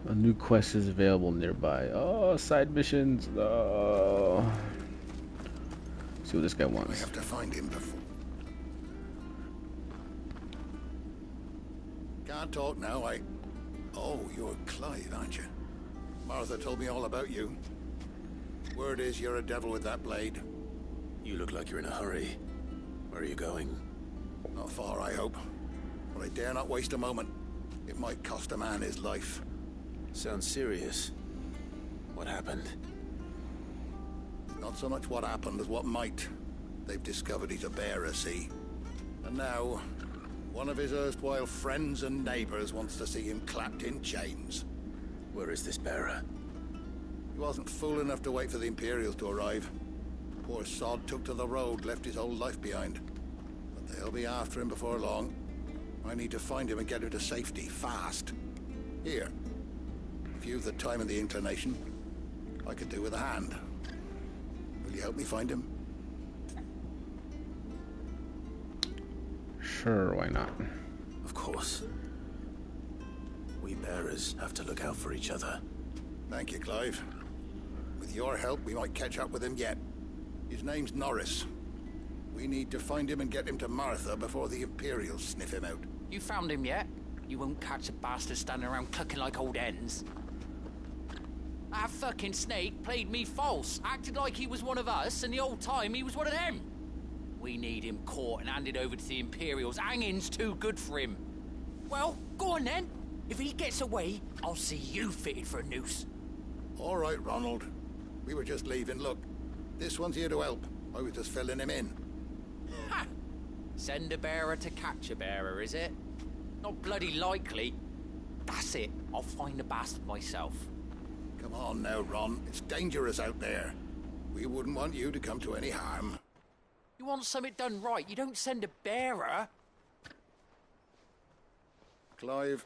A new quest is available nearby. Oh, side missions. Oh. See what this guy I wants. have to find him before. Can't talk now, Oh, you're Clive, aren't you? Martha told me all about you. Word is you're a devil with that blade. You look like you're in a hurry. Where are you going? Not far, I hope. But I dare not waste a moment. It might cost a man his life. Sounds serious. What happened? Not so much what happened as what might. They've discovered he's a bearer, see? And now, one of his erstwhile friends and neighbors wants to see him clapped in chains. Where is this bearer? He wasn't fool enough to wait for the Imperials to arrive. Poor sod took to the road, left his whole life behind. But they'll be after him before long. I need to find him and get him to safety, fast. Here. If you've the time and the inclination, I could do with a hand. Will you help me find him? Sure, why not? Of course. We bearers have to look out for each other. Thank you, Clive. With your help, we might catch up with him yet. His name's Norris. We need to find him and get him to Martha before the Imperials sniff him out. You found him yet? You won't catch a bastard standing around clucking like old hens. That fucking snake played me false, acted like he was one of us, and the whole time he was one of them. We need him caught and handed over to the Imperials. Hanging's too good for him. Well, go on then. If he gets away, I'll see you fitted for a noose. All right, Ronald. We were just leaving. Look, this one's here to help. I was just filling him in. Ha! Send a bearer to catch a bearer, is it? Not bloody likely. That's it. I'll find the bastard myself. Come on now, Ron. It's dangerous out there. We wouldn't want you to come to any harm. You want something done right, you don't send a bearer. Clive,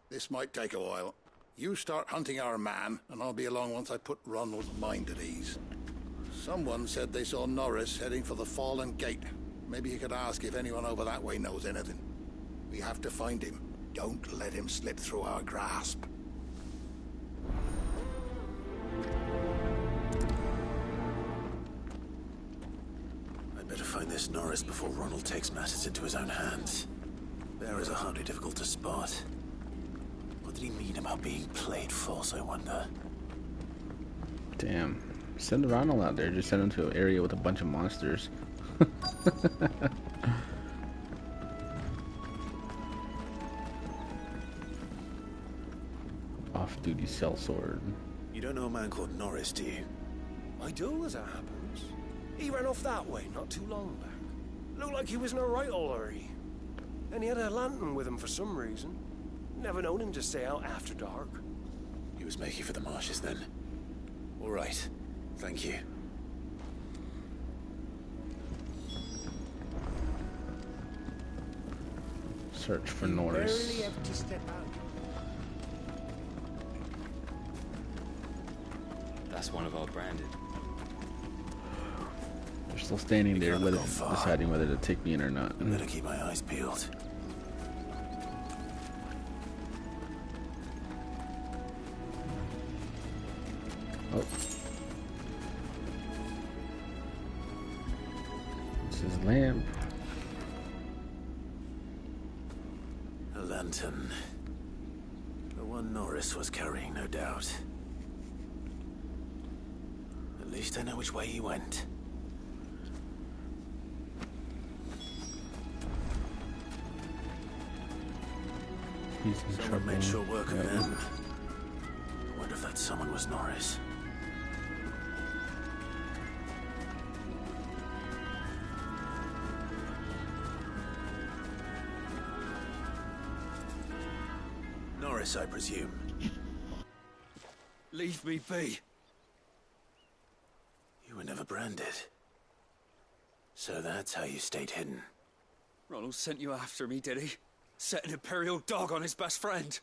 this might take a while. You start hunting our man, and I'll be along once I put Ronald's mind at ease. Someone said they saw Norris heading for the Fallen Gate. Maybe you could ask if anyone over that way knows anything. We have to find him. Don't let him slip through our grasp. I'd better find this Norris before Ronald takes matters into his own hands. Bearers are hardly difficult to spot. What did he mean about being played false, I wonder? Damn. Send Ronald out there. Just send him to an area with a bunch of monsters. Off-duty sellsword. You don't know a man called Norris, do you? I do, as it happens. He ran off that way not too long back. Looked like he was in a right old hurry. And he had a lantern with him for some reason. Never known him to stay out after dark. He was making for the marshes then. All right. Thank you. Search for Norris. Barely have to step out. That's one of our branded. They're still standing there, cannot whether, go far. deciding whether to take me in or not. I better keep my eyes peeled. Oh. It's his lamp. A lantern. The one Norris was carrying, no doubt. At least I know which way he went. He's in Someone trouble. made short work of Yeah. them. I wonder if that someone was Norris. Norris, I presume. Leave me be. You were never branded. So that's how you stayed hidden. Ronald sent you after me, did he? Set an Imperial dog on his best friend.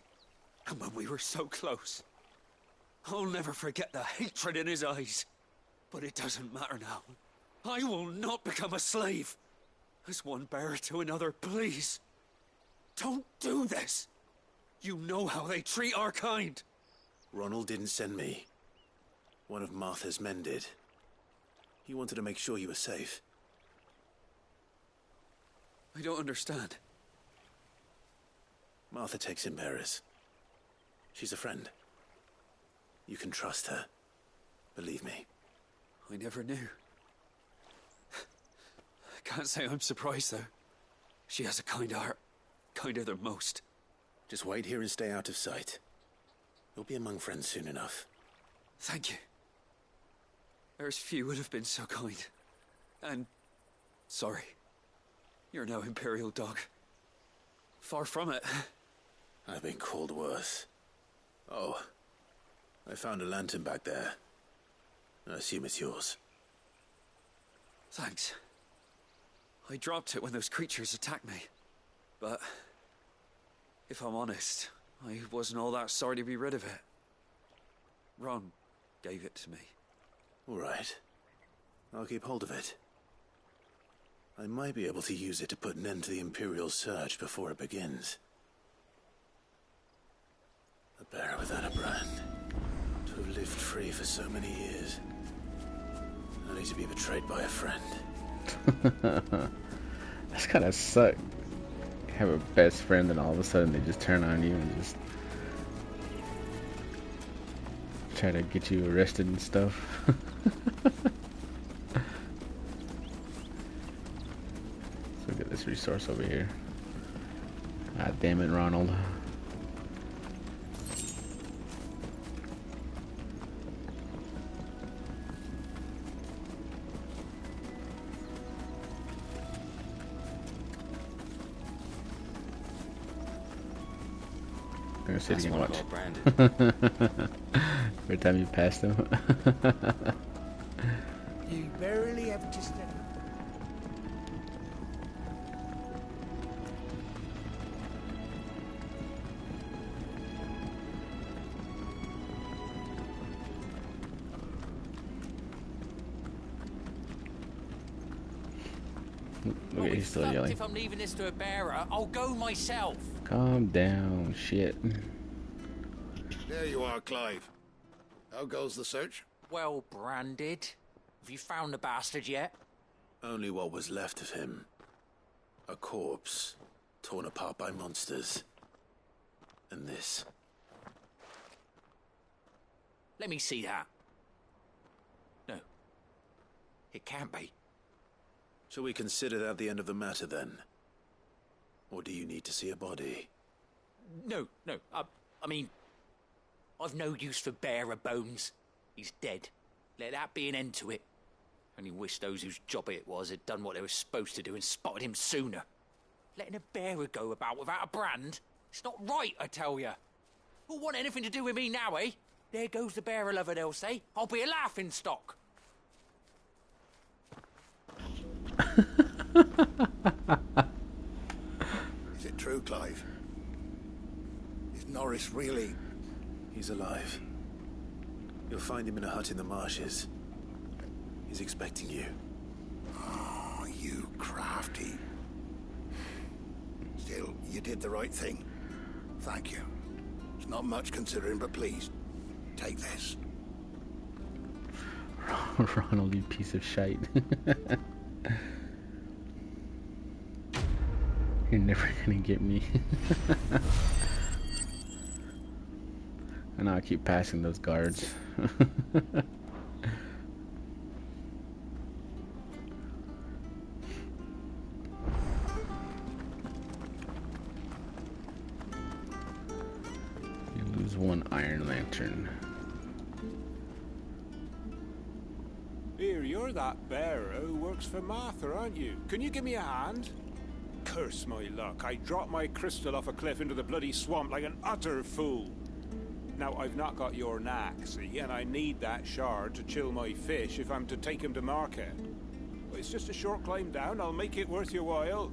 And when we were so close. I'll never forget the hatred in his eyes. But it doesn't matter now. I will not become a slave. As one bearer to another, please. Don't do this. You know how they treat our kind. Ronald didn't send me. One of Martha's men did. He wanted to make sure you were safe. I don't understand. Martha takes in bearers. She's a friend. You can trust her. Believe me. I never knew. I can't say I'm surprised, though. She has a kind heart. Kinder than most. Just wait here and stay out of sight. You'll be among friends soon enough. Thank you. There's few would have been so kind. And... sorry. You're no Imperial dog. Far from it. I've been called worse. Oh. I found a lantern back there. I assume it's yours. Thanks. I dropped it when those creatures attacked me. But... if I'm honest, I wasn't all that sorry to be rid of it. Ron gave it to me. All right. I'll keep hold of it. I might be able to use it to put an end to the Imperial surge before it begins. A bear without a brand. To have lived free for so many years. Only to be betrayed by a friend. That's kind of suck. You have a best friend and all of a sudden they just turn on you and just try to get you arrested and stuff. Let's look at this resource over here. God damn it, Ronald. That's Sitting one and of watch. our branded. Every time you pass them. You barely have to step. Look at, he's still yelling. If I'm leaving this to a bearer, I'll go myself. Calm down, shit. There you are, Clive. How goes the search? Well branded. Have you found the bastard yet? Only what was left of him. A corpse, torn apart by monsters. And this. Let me see that. No. It can't be. Shall we consider that the end of the matter, then? Or do you need to see a body? No. I mean, I've no use for bearer bones. He's dead. Let that be an end to it. Only wish those whose job it was had done what they were supposed to do and spotted him sooner. Letting a bearer go about without a brand? It's not right, I tell you. Who'll want anything to do with me now, eh? There goes the bearer lover, they'll say. I'll be a laughing stock. Is it true, Clive? Is Norris really... He's alive. You'll find him in a hut in the marshes. He's expecting you. Oh, you crafty. Still, you did the right thing. Thank you. It's not much considering, but please, take this. Ronald, you piece of shite. You're never gonna get me. I know I keep passing those guards. You lose one iron lantern. Here, you're that bearer who works for Martha, aren't you? Can you give me a hand? Curse my luck, I dropped my crystal off a cliff into the bloody swamp like an utter fool. Now, I've not got your knack, see, and I need that shard to chill my fish if I'm to take him to market. But it's just a short climb down, I'll make it worth your while.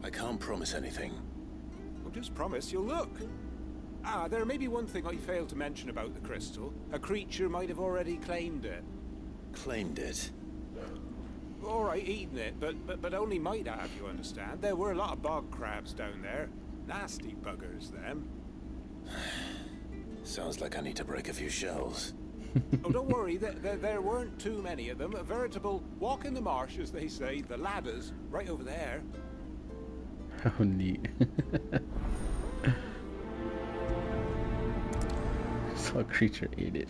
I can't promise anything. Well, just promise you'll look. Ah, there may be one thing I failed to mention about the crystal. A creature might have already claimed it. Claimed it. All right, eaten it, but only might have, you understand. There were a lot of bog crabs down there. Nasty buggers, them. Sounds like I need to break a few shells. Oh, don't worry, there weren't too many of them. A veritable walk in the marsh, as they say. The ladders, right over there. How neat. Saw a creature ate it.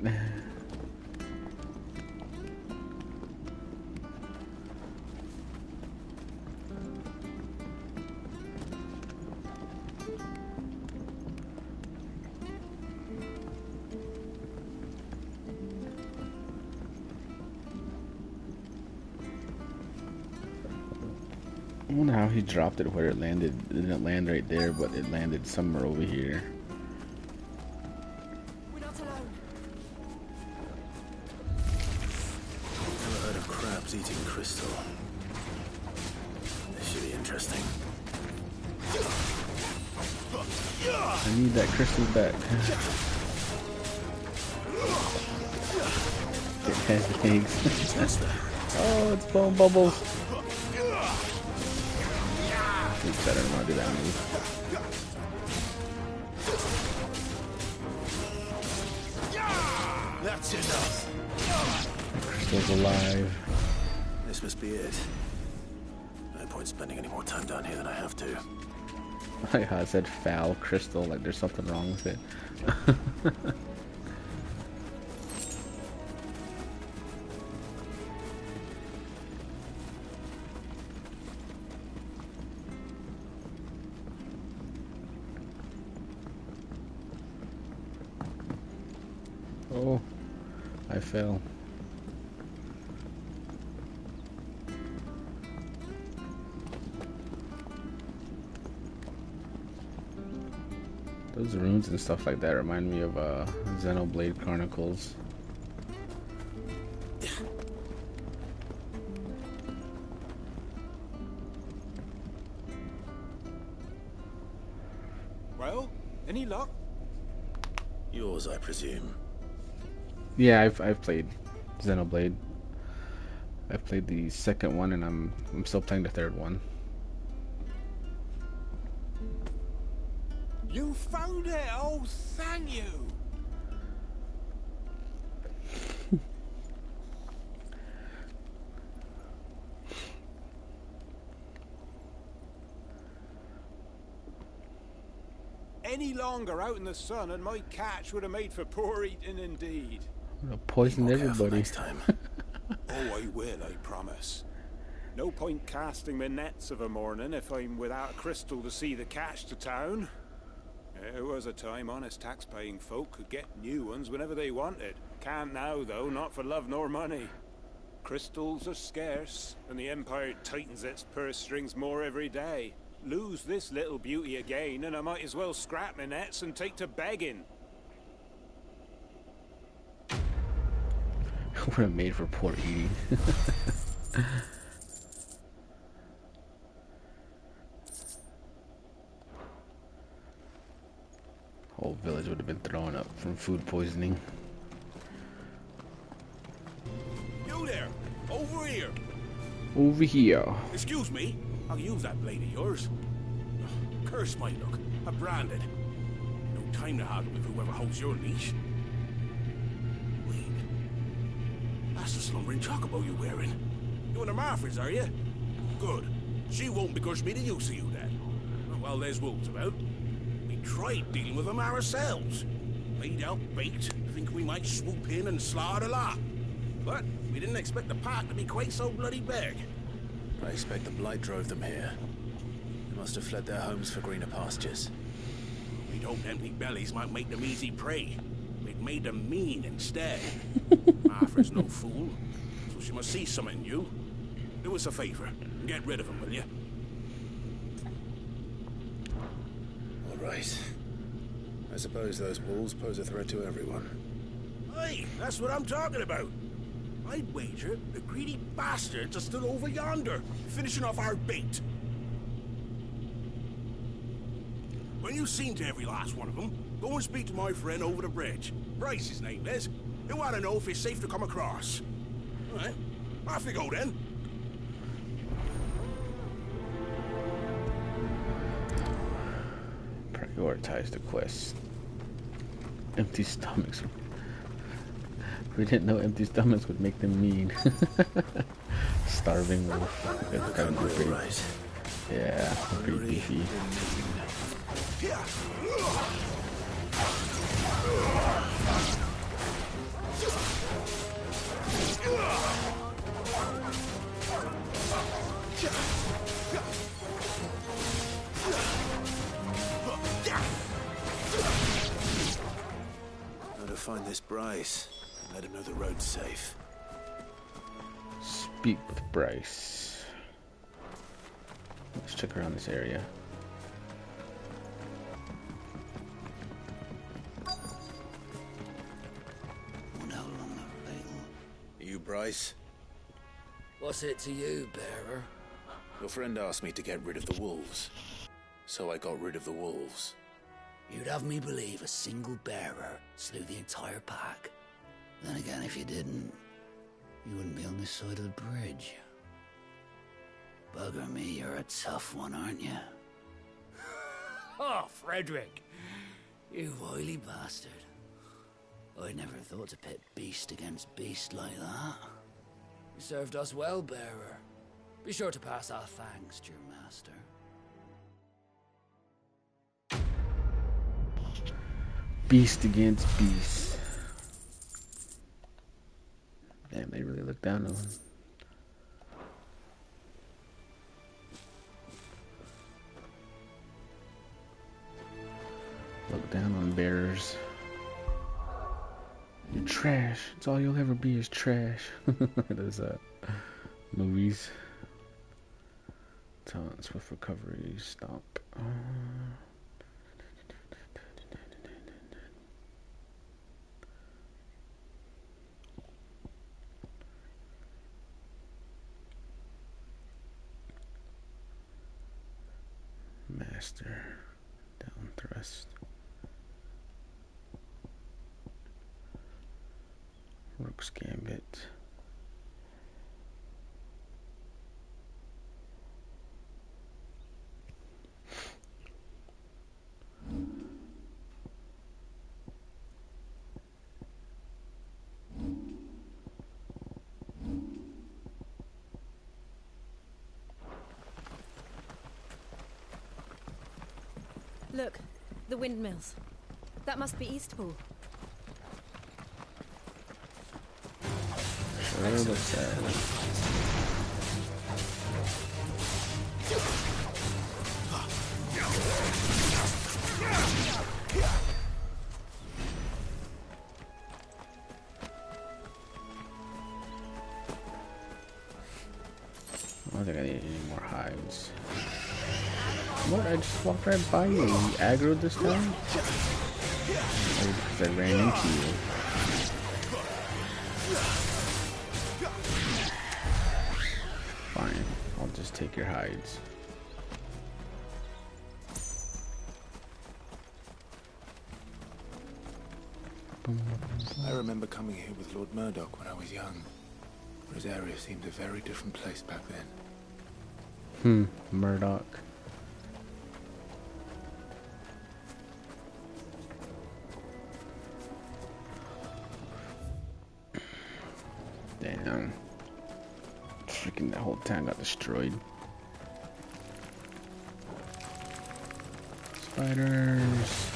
I wonder how he dropped it where it landed. It didn't land right there, but it landed somewhere over here. We're not alone. Never heard of crabs eating crystal. This should be interesting. I need that crystal back. It has eggs. Oh, it's blowing bubbles. It's better not do that move. That's enough. Crystal's alive. This must be it. No point spending any more time down here than I have to. I like how I said foul crystal, like there's something wrong with it. Oh, I fell. Those runes and stuff like that remind me of Xenoblade Chronicles. Well, any luck? Yours, I presume. Yeah, I've played Xenoblade. I've played the second one, and I'm still playing the third one. You found it! Oh, thank you! Any longer out in the sun and my catch would have made for poor eating indeed. I'm gonna poison everybody. Next time. Oh, I will, I promise. No point casting my nets of a morning if I'm without a crystal to see the catch to town. There was a time honest tax-paying folk could get new ones whenever they wanted. Can't now, though, not for love nor money. Crystals are scarce, and the Empire tightens its purse strings more every day. Lose this little beauty again, and I might as well scrap my nets and take to begging. We're made for poor eating. Whole village would have been thrown up from food poisoning. You there! Over here! Over here. Excuse me, I'll use that blade of yours. Curse my luck, I'm branded. No time to haggle with whoever holds your leash. Wait, that's the slumbering chocobo you're wearing. You and the Marfords, are you? Good. She won't begrudge me the use of you then. Well, there's wolves about. We tried dealing with them ourselves. Laid out bait, thinking we might swoop in and slaughter the lot. But we didn't expect the pack to be quite so bloody big. I expect the blight drove them here. They must have fled their homes for greener pastures. We'd hoped empty bellies might make them easy prey. We'd made them mean instead. Martha's no fool, so she must see something in you. Do us a favor and get rid of them, will you? All right. I suppose those wolves pose a threat to everyone. Aye, that's what I'm talking about. I'd wager the greedy bastards are still over yonder, finishing off our bait. When you've seen to every last one of them, go and speak to my friend over the bridge. Bryce, his name is. He'll want to know if it's safe to come across. All right, off you go then. Prioritize the quest. Empty stomachs. We didn't know empty stomachs would make them mean. Starving wolf. That's kind of pretty. Right. Yeah, pretty beefy. Gotta find this Bryce and let him know the road's safe. Speak with Bryce. Let's check around this area. You, Bryce? What's it to you, bearer? Your friend asked me to get rid of the wolves, so I got rid of the wolves. You'd have me believe a single bearer slew the entire pack. Then again, if you didn't, you wouldn't be on this side of the bridge. Bugger me, you're a tough one, aren't you? Oh, Frederick! You wily bastard. I'd never thought to pit beast against beast like that. You served us well, bearer. Be sure to pass our thanks to your master. Beast against beast. Damn, they really look down on him. Look down on bears. You're trash. It's all you'll ever be is trash. There's movies. Taunts with recovery. Stop. Master. Down thrust. Rook's Gambit. Look, the windmills. That must be Eastpool. Sure looks sad. I don't think I need any more hives. What? I just walked right by you. You aggroed this time? Maybe because I ran into you. Fine. I'll just take your hides. I remember coming here with Lord Murdoch when I was young. Rosaria seemed a very different place back then. Murdoch. Damn. Freaking that whole town got destroyed. Spiders.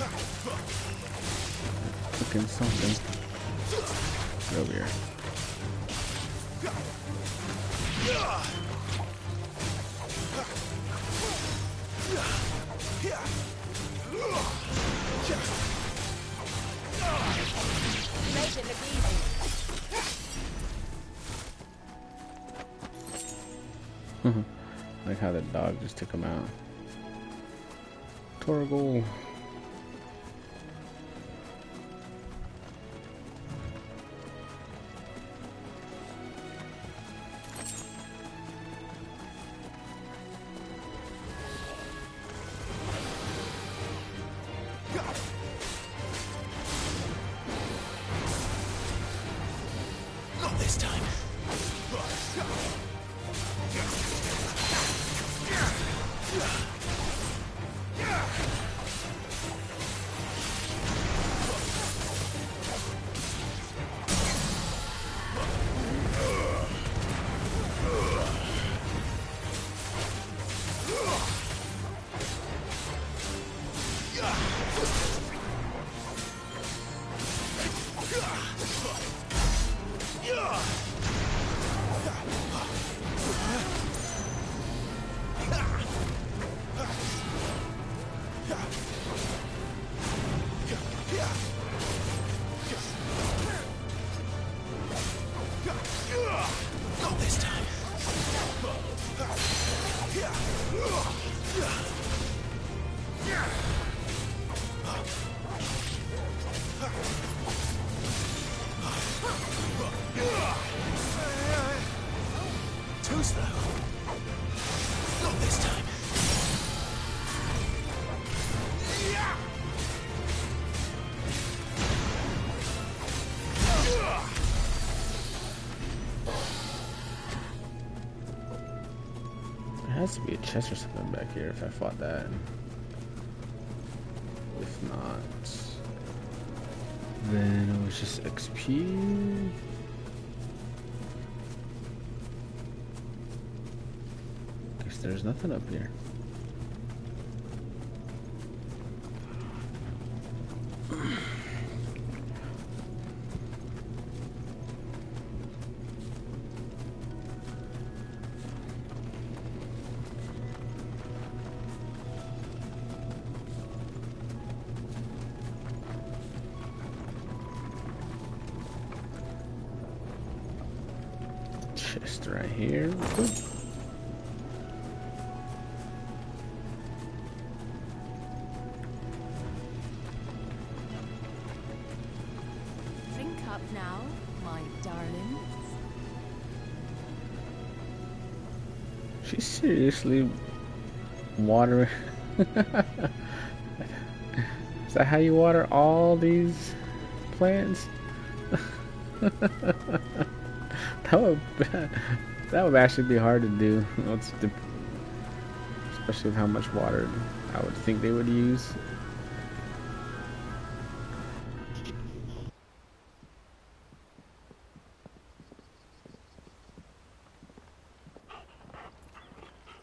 Cooking something. Get over here. Make it look easy. Like how the dog just took him out. Torgal. Not this time. Not this time. Too slow. Not this time. There has to be a chest or something back here if I fought that. If not, then it was just XP. Guess there's nothing up here. Chest right here. Boop. Drink up now, my darlings. She's seriously watering. Is that how you water all these plants? That would actually be hard to do. Especially with how much water I would think they would use.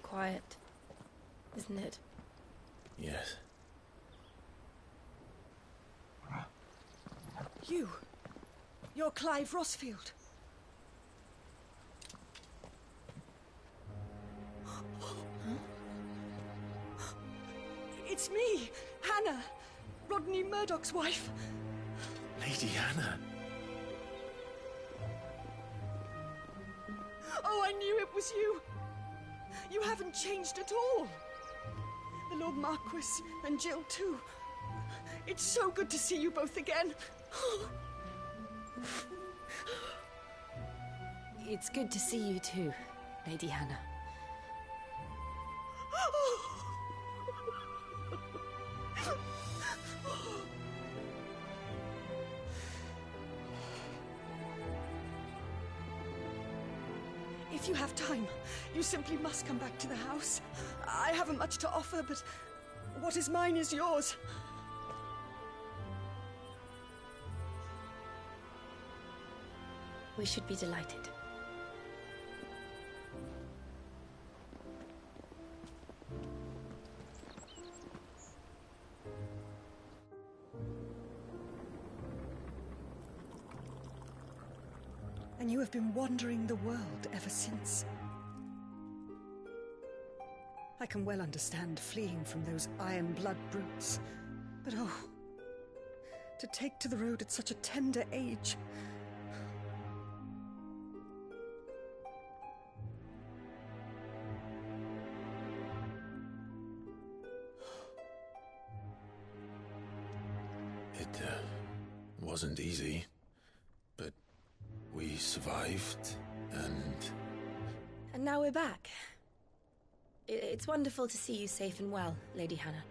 Quiet, isn't it? Yes. You're Clive Rossfield. It's me, Hannah, Rodney Murdoch's wife. Lady Hannah. Oh, I knew it was you. You haven't changed at all. The Lord Marquis and Jill too. It's so good to see you both again. It's good to see you too, Lady Hannah. If you have time, you simply must come back to the house. I haven't much to offer, but what is mine is yours. We should be delighted. And you have been wandering the world ever since. I can well understand fleeing from those iron blood brutes, but oh, to take to the road at such a tender age. It wasn't easy, but we survived, and now we're back. It's wonderful to see you safe and well, Lady Hannah.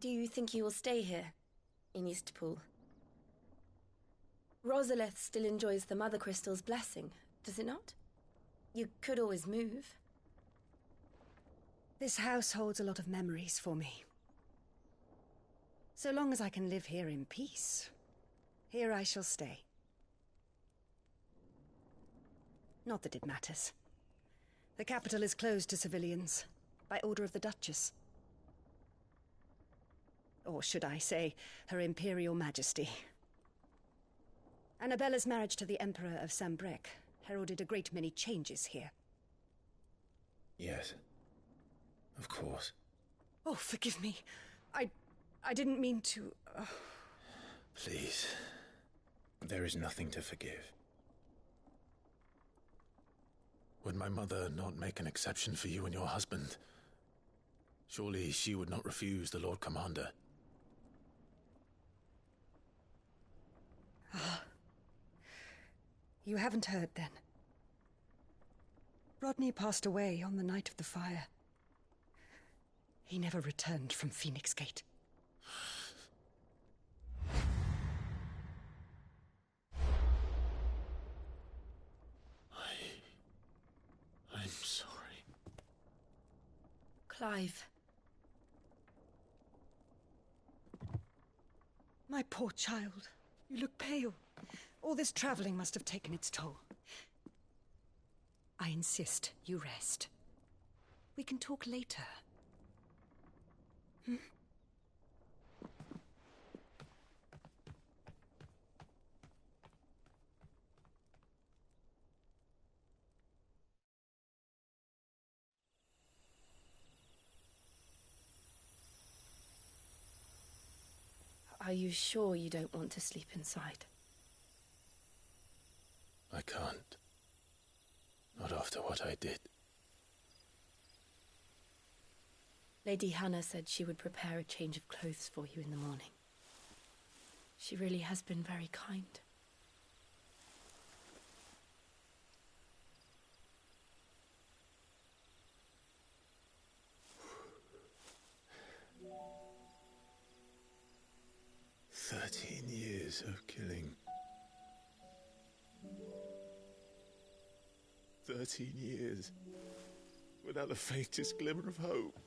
Do you think you will stay here, in Eastpool? Rosalith still enjoys the Mother Crystal's blessing, does it not? You could always move. This house holds a lot of memories for me. So long as I can live here in peace, here I shall stay. Not that it matters. The capital is closed to civilians, by order of the Duchess. Or should I say, Her Imperial Majesty. Annabella's marriage to the Emperor of Sambrec heralded a great many changes here. Yes. Of course. Oh, forgive me. I didn't mean to... Please. There is nothing to forgive. Would my mother not make an exception for you and your husband? Surely she would not refuse the Lord Commander. Ah. You haven't heard, then. Rodney passed away on the night of the fire. He never returned from Phoenix Gate. I'm sorry. Clive. My poor child. You look pale. All this traveling must have taken its toll. I insist you rest. We can talk later. Hmm? Are you sure you don't want to sleep inside? I can't. Not after what I did. Lady Hannah said she would prepare a change of clothes for you in the morning. She really has been very kind. Years of killing. 13 years without the faintest glimmer of hope.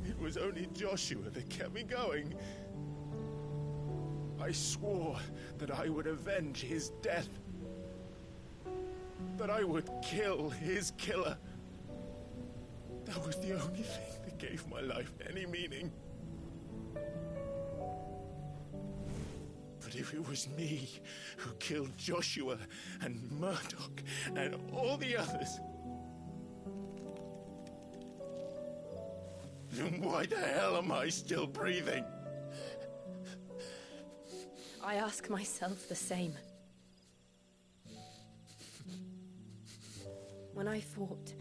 It was only Joshua that kept me going. I swore that I would avenge his death. That I would kill his killer. That was the only thing that gave my life any meaning. But if it was me who killed Joshua and Murdoch and all the others, then why the hell am I still breathing? I ask myself the same. When I fought,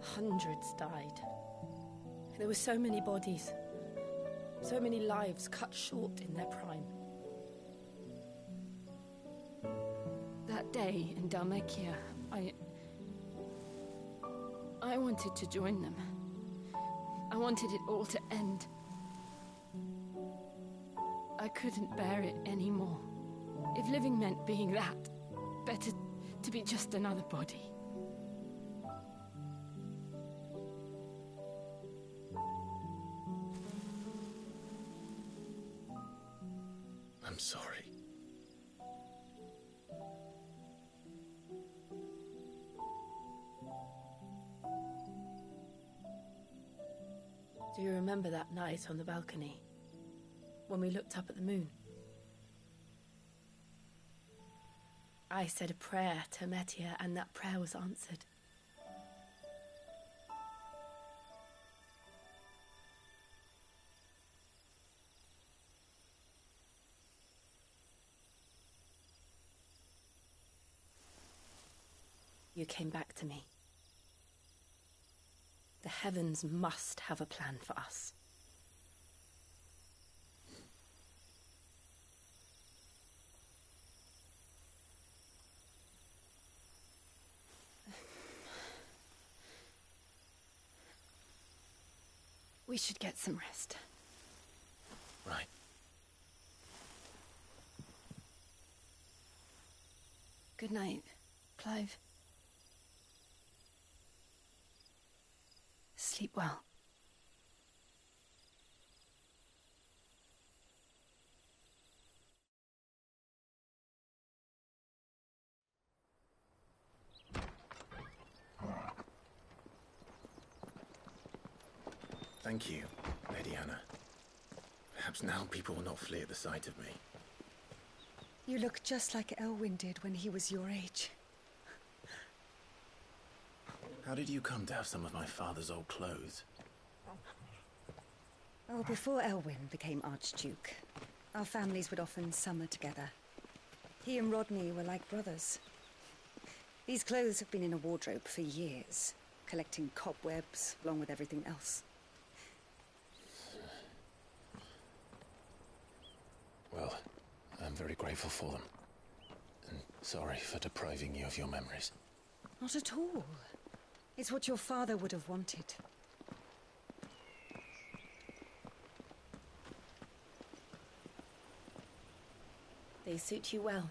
hundreds died. There were so many bodies, so many lives cut short in their prime. That day in Dhalmekia, I wanted to join them. I wanted it all to end. I couldn't bear it anymore. If living meant being that, better to be just another body. I'm sorry. Do you remember that night on the balcony, when we looked up at the moon? I said a prayer to Metia, and that prayer was answered. You came back to me. The heavens must have a plan for us. We should get some rest. Right. Good night, Clive. Sleep well. Thank you, Lady Hannah. Perhaps now people will not flee at the sight of me. You look just like Elwyn did when he was your age. How did you come to have some of my father's old clothes? Oh, before Elwyn became Archduke, our families would often summer together. He and Rodney were like brothers. These clothes have been in a wardrobe for years, collecting cobwebs along with everything else. Well, I'm very grateful for them. And sorry for depriving you of your memories. Not at all. It's what your father would have wanted. They suit you well.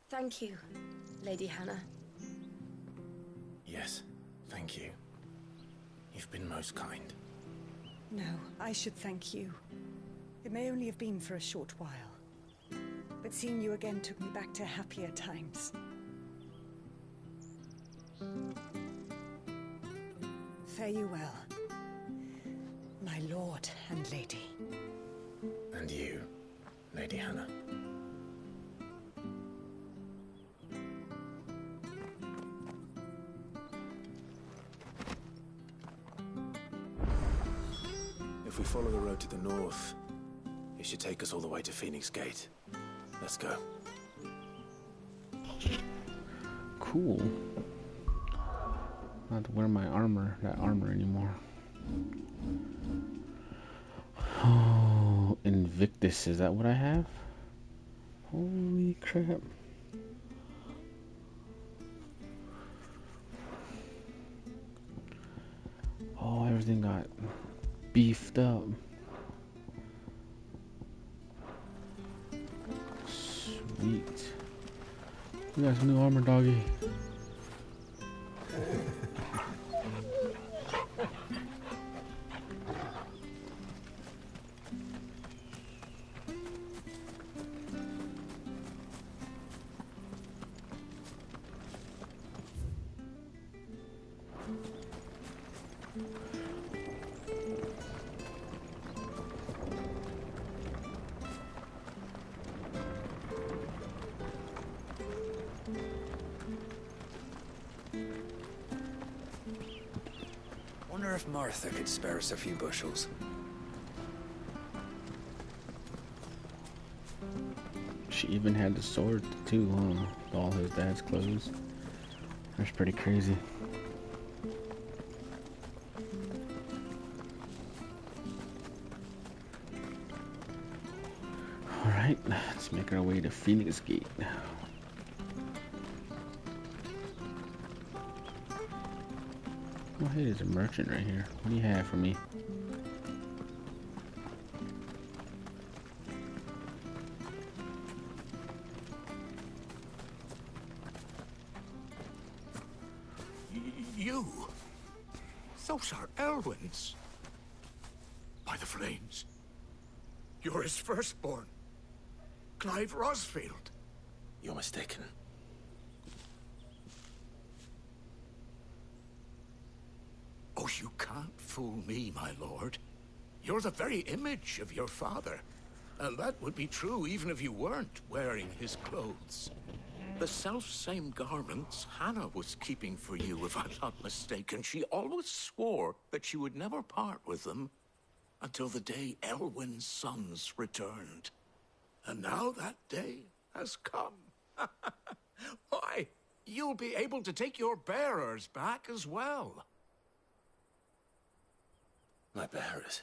Thank you, Lady Hannah. Yes, thank you. You've been most kind. No, I should thank you. It may only have been for a short while, but seeing you again took me back to happier times. Fare you well, my lord and lady. And you, Lady Hannah. If we follow the road to the north, it should take us all the way to Phoenix Gate. Let's go. Cool. Not to wear my that armor anymore. Oh, Invictus, is that what I have? Holy crap. Oh, everything got beefed up. Sweet. We got some new armor, doggy. Wonder if Martha could spare us a few bushels. She even had the sword too, huh? With all his dad's clothes. That's pretty crazy. Alright, let's make our way to Phoenix Gate now. Oh, hey, there's a merchant right here. What do you have for me? You? Those are Elwyn's. By the flames. You're his firstborn. Clive Rosfield. You're mistaken. Oh, you can't fool me, my lord. You're the very image of your father. And that would be true even if you weren't wearing his clothes. The self-same garments Hannah was keeping for you, if I'm not mistaken. She always swore that she would never part with them until the day Elwyn's sons returned. And now that day has come. Why, you'll be able to take your bearers back as well. My bearers?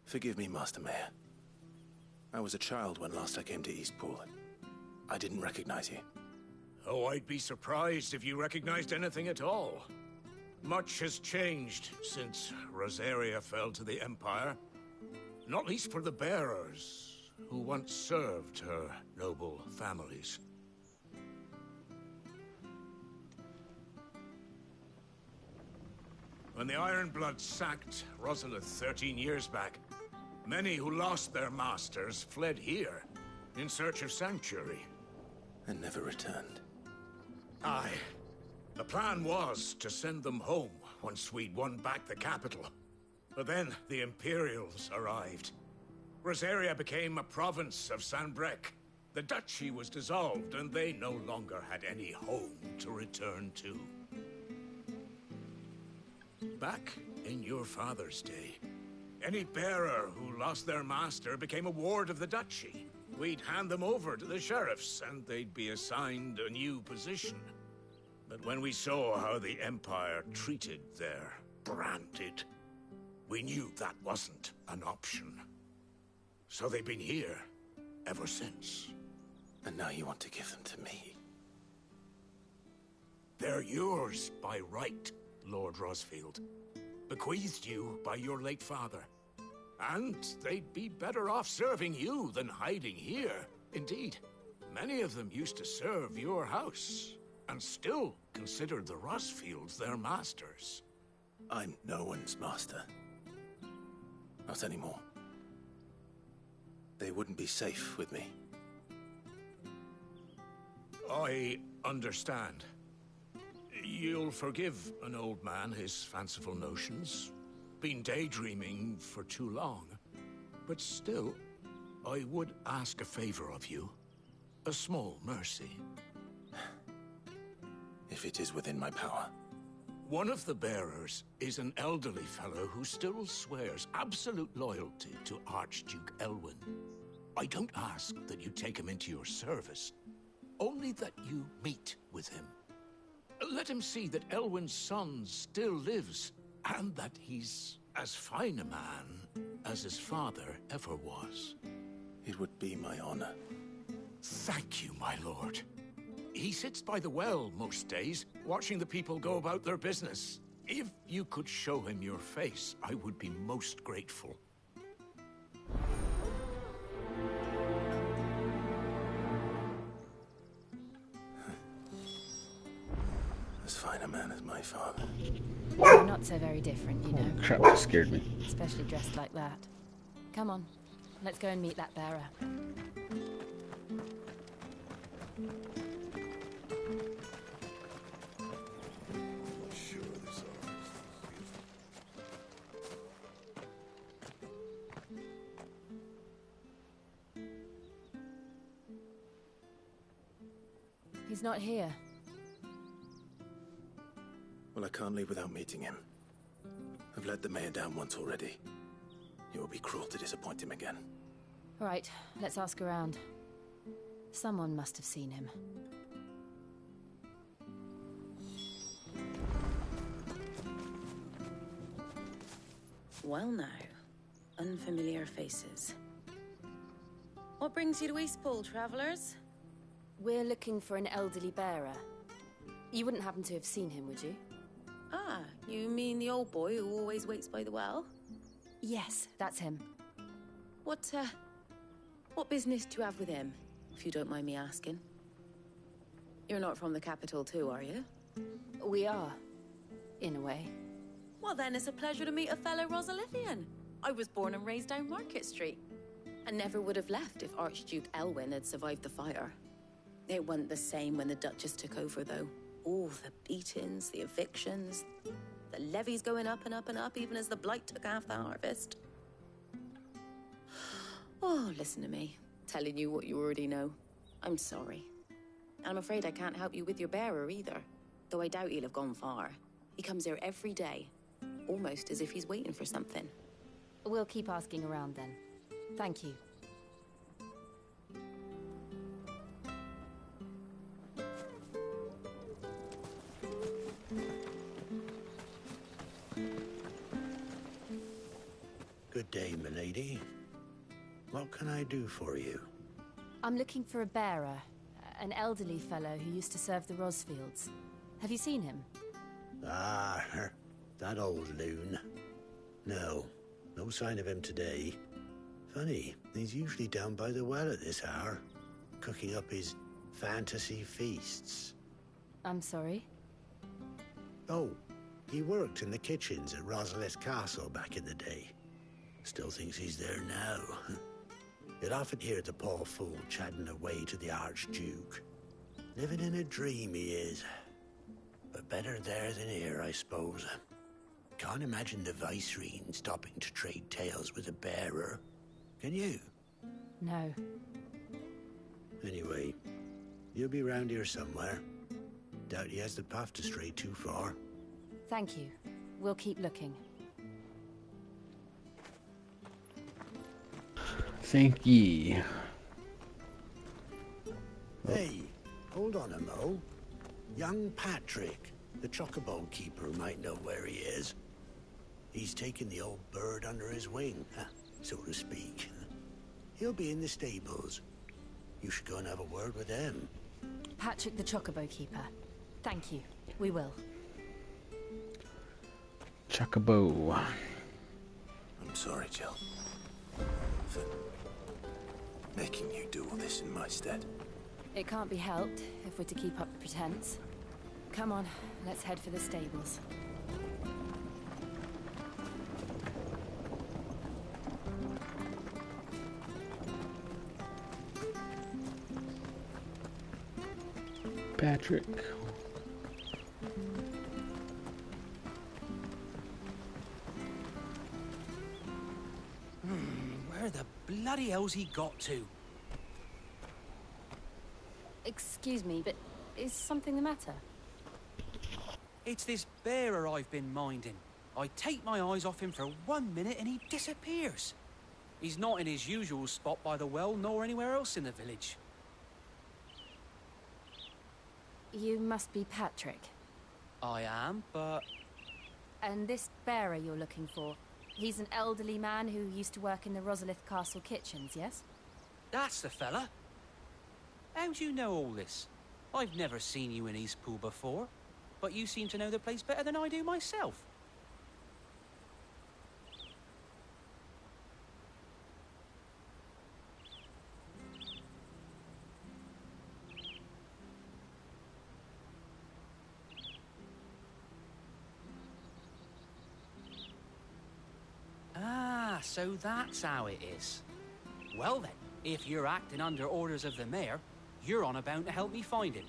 Forgive me, Master Mayor. I was a child when last I came to Eastpool. I didn't recognize you. Oh, I'd be surprised if you recognized anything at all. Much has changed since Rosaria fell to the Empire. Not least for the bearers, who once served her noble families. When the Ironbloods sacked Rosalith 13 years back, many who lost their masters fled here in search of sanctuary. And never returned. Aye. The plan was to send them home once we'd won back the capital. But then the Imperials arrived. Rosaria became a province of Sanbreque. The duchy was dissolved, and they no longer had any home to return to. Back in your father's day, any bearer who lost their master became a ward of the duchy. We'd hand them over to the sheriffs, and they'd be assigned a new position. But when we saw how the Empire treated their branded, we knew that wasn't an option. So they've been here ever since. And now you want to give them to me? They're yours by right, Lord Rosfield. Bequeathed you by your late father. And they'd be better off serving you than hiding here. Indeed, many of them used to serve your house, and still considered the Rosfields their masters. I'm no one's master. Not anymore. They wouldn't be safe with me. I understand. You'll forgive an old man his fanciful notions. Been daydreaming for too long. But still, I would ask a favor of you. A small mercy. If it is within my power. One of the bearers is an elderly fellow who still swears absolute loyalty to Archduke Elwyn. I don't ask that you take him into your service, only that you meet with him. Let him see that Elwyn's son still lives, and that he's as fine a man as his father ever was. It would be my honor. Thank you, my lord. He sits by the well most days, watching the people go about their business. If you could show him your face, I would be most grateful. As fine a man as my father. You're not so very different, you know. Oh, crap, that scared me. Especially dressed like that. Come on, let's go and meet that bearer. He's not here. Well, I can't leave without meeting him. I've let the mayor down once already. It would be cruel to disappoint him again. All right, let's ask around. Someone must have seen him. Well now, unfamiliar faces. What brings you to Eastpool, travelers? We're looking for an elderly bearer. You wouldn't happen to have seen him, would you? Ah, you mean the old boy who always waits by the well? Yes, that's him. What business do you have with him, if you don't mind me asking? You're not from the capital too, are you? We are, in a way. Well then, it's a pleasure to meet a fellow Rosalithian. I was born and raised down Market Street. And never would have left if Archduke Elwyn had survived the fire. It wasn't the same when the Duchess took over, though. All the beatings, the evictions, the levies going up and up and up, even as the blight took half the harvest. Oh, listen to me, telling you what you already know. I'm sorry. And I'm afraid I can't help you with your bearer either, though I doubt he'll have gone far. He comes here every day, almost as if he's waiting for something. We'll keep asking around then. Thank you. Good day, milady. What can I do for you? I'm looking for a bearer, an elderly fellow who used to serve the Rosfields. Have you seen him? Ah, that old loon. No sign of him today. Funny, he's usually down by the well at this hour, cooking up his fantasy feasts. I'm sorry? Oh, He worked in the kitchens at Rosalith Castle back in the day. Still thinks he's there now. You'd often hear the poor fool chatting away to the Archduke. Living in a dream he is. But better there than here, I suppose. Can't imagine the Vicereine stopping to trade tales with a bearer. Can you? No. Anyway, you'll be round here somewhere. Doubt he has the path to stray too far. Thank you. We'll keep looking. Thank ye. Hey, hold on a mo. Young Patrick, the chocobo keeper, might know where he is. He's taken the old bird under his wing, so to speak. He'll be in the stables. You should go and have a word with him. Patrick the Chocobo Keeper. Thank you. We will. Chocobo. I'm sorry, Jill. For making you do all this in my stead. It can't be helped if we're to keep up the pretense. Come on, let's head for the stables. Patrick. Where the bloody hell's he got to? Excuse me, but is something the matter? It's this bearer I've been minding. I take my eyes off him for 1 minute and he disappears. He's not in his usual spot by the well, nor anywhere else in the village. You must be Patrick. I am, but... And this bearer you're looking for, he's an elderly man who used to work in the Rosalith Castle kitchens, yes? That's the fella. How'd you know all this? I've never seen you in Eastpool before, but you seem to know the place better than I do myself. Ah, so that's how it is. Well then, if you're acting under orders of the mayor, you're on about to help me find him.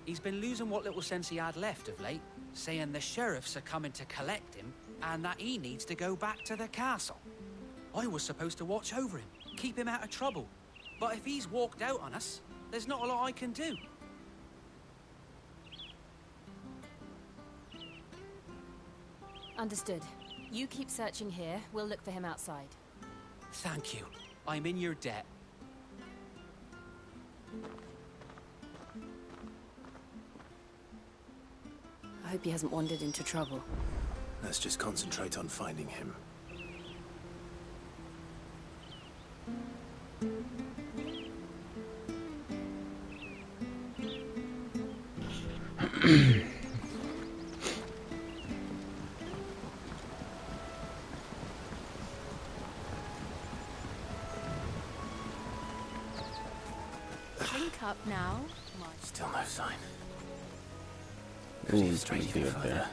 He's been losing what little sense he had left of late, saying the sheriffs are coming to collect him and that he needs to go back to the castle. I was supposed to watch over him, keep him out of trouble. But if he's walked out on us, there's not a lot I can do. Understood. You keep searching here, we'll look for him outside. Thank you. I'm in your debt. I hope he hasn't wandered into trouble. Let's just concentrate on finding him. Drink up now. Still no sign. Ooh, it's gonna be up there.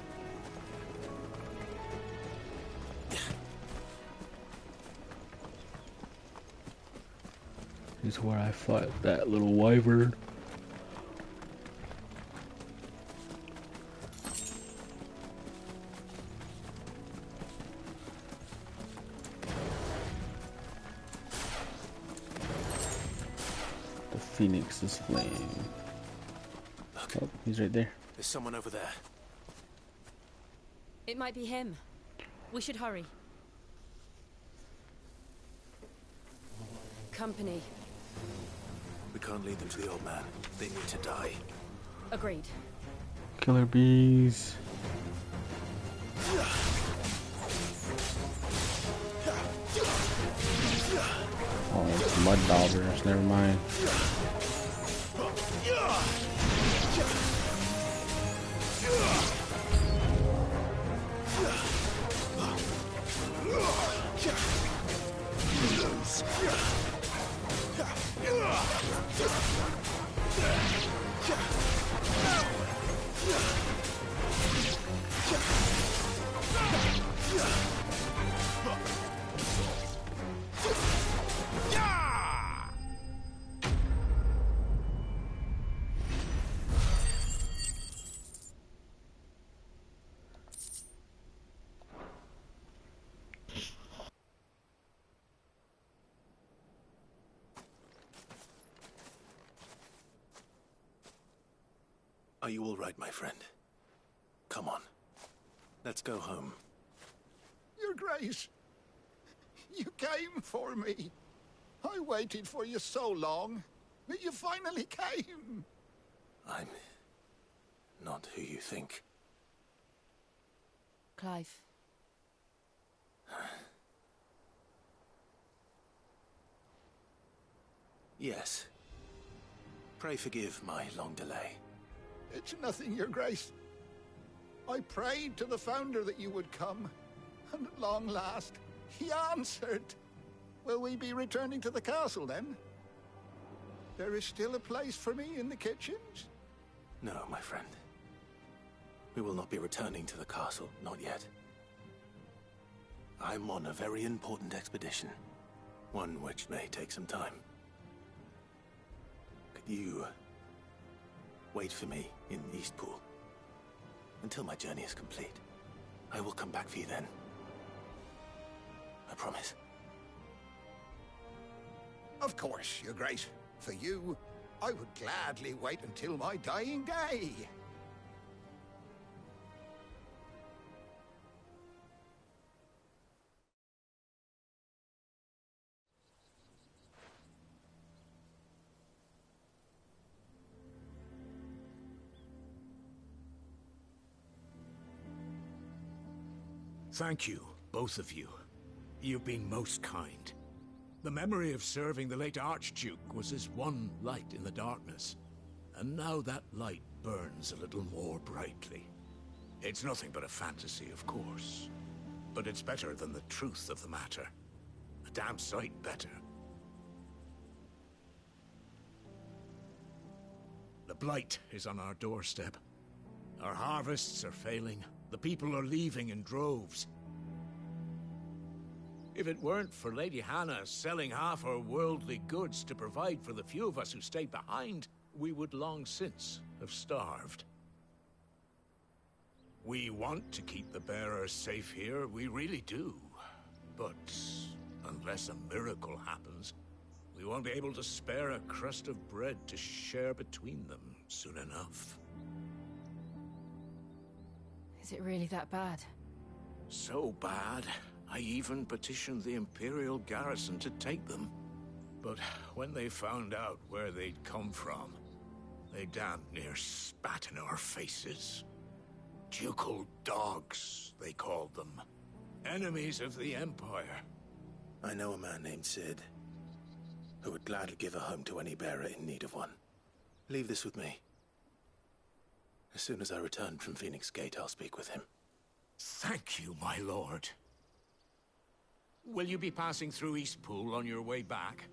This is where I fought that little wyvern. The Phoenix's flame. Look. Oh, he's right there. There's someone over there. It might be him. We should hurry. Company. We can't lead them to the old man. They need to die. Agreed. Killer bees. Oh, it's mud daubers. Never mind. Are you all right, my friend? Come on. Let's go home. Your Grace, you came for me. I waited for you so long, but you finally came. I'm not who you think. Clive. Yes. Pray forgive my long delay. It's nothing, Your Grace. I prayed to the Founder that you would come, and at long last, he answered. Will we be returning to the castle, then? There is still a place for me in the kitchens? No, my friend. We will not be returning to the castle, not yet. I'm on a very important expedition, one which may take some time. Could you wait for me in Eastpool until my journey is complete? I will come back for you then. I promise. Of course, Your Grace. For you, I would gladly wait until my dying day. Thank you, both of you. You've been most kind. The memory of serving the late Archduke was as one light in the darkness, and now that light burns a little more brightly. It's nothing but a fantasy, of course, but it's better than the truth of the matter. A damn sight better. The Blight is on our doorstep. Our harvests are failing. The people are leaving in droves. If it weren't for Lady Hannah selling half her worldly goods to provide for the few of us who stayed behind, we would long since have starved. We want to keep the bearers safe here, we really do. But unless a miracle happens, we won't be able to spare a crust of bread to share between them soon enough. Is it really that bad? So bad, I even petitioned the Imperial garrison to take them. But when they found out where they'd come from, they damn near spat in our faces. Ducal dogs, they called them. Enemies of the Empire. I know a man named Cid, who would gladly give a home to any bearer in need of one. Leave this with me. As soon as I return from Phoenix Gate, I'll speak with him. Thank you, my lord. Will you be passing through Eastpool on your way back?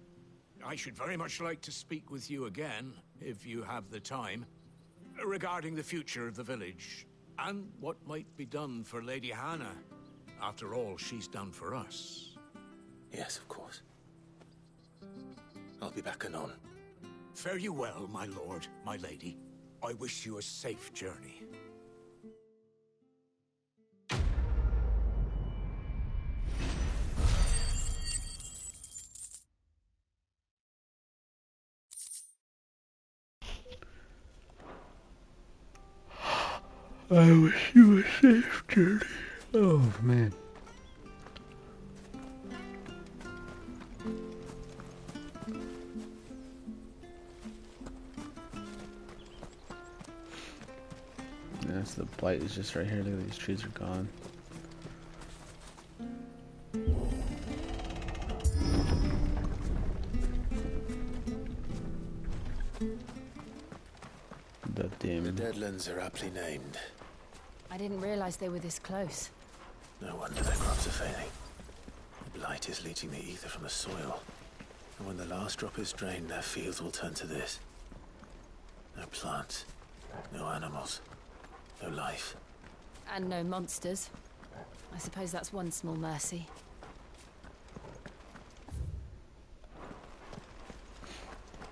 I should very much like to speak with you again, if you have the time, regarding the future of the village, and what might be done for Lady Hannah. After all she's done for us. Yes, of course. I'll be back anon. Fare you well, my lord, my lady. I wish you a safe journey. I wish you a safe journey. Oh, man. Yes, the Blight is just right here. Look at these trees are gone. The Deadlands are aptly named. I didn't realize they were this close. No wonder their crops are failing. The Blight is leaching the ether from the soil. And when the last drop is drained, their fields will turn to this. No plants, no animals, no life. And no monsters. I suppose that's one small mercy.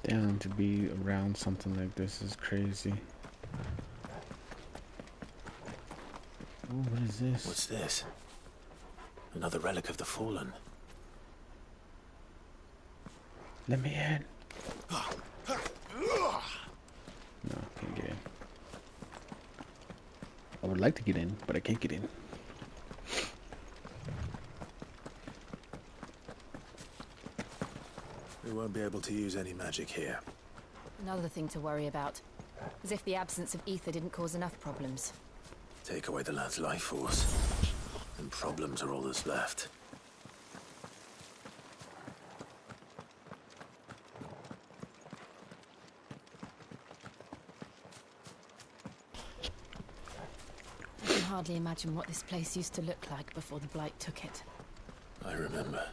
Damn, to be around something like this is crazy. Oh, what is this? What's this? Another relic of the Fallen. Let me in. No, can't get in. I would like to get in, but I can't get in. We won't be able to use any magic here. Another thing to worry about. As if the absence of ether didn't cause enough problems. Take away the lad's life force, and problems are all that's left. I can hardly imagine what this place used to look like before the Blight took it. I remember.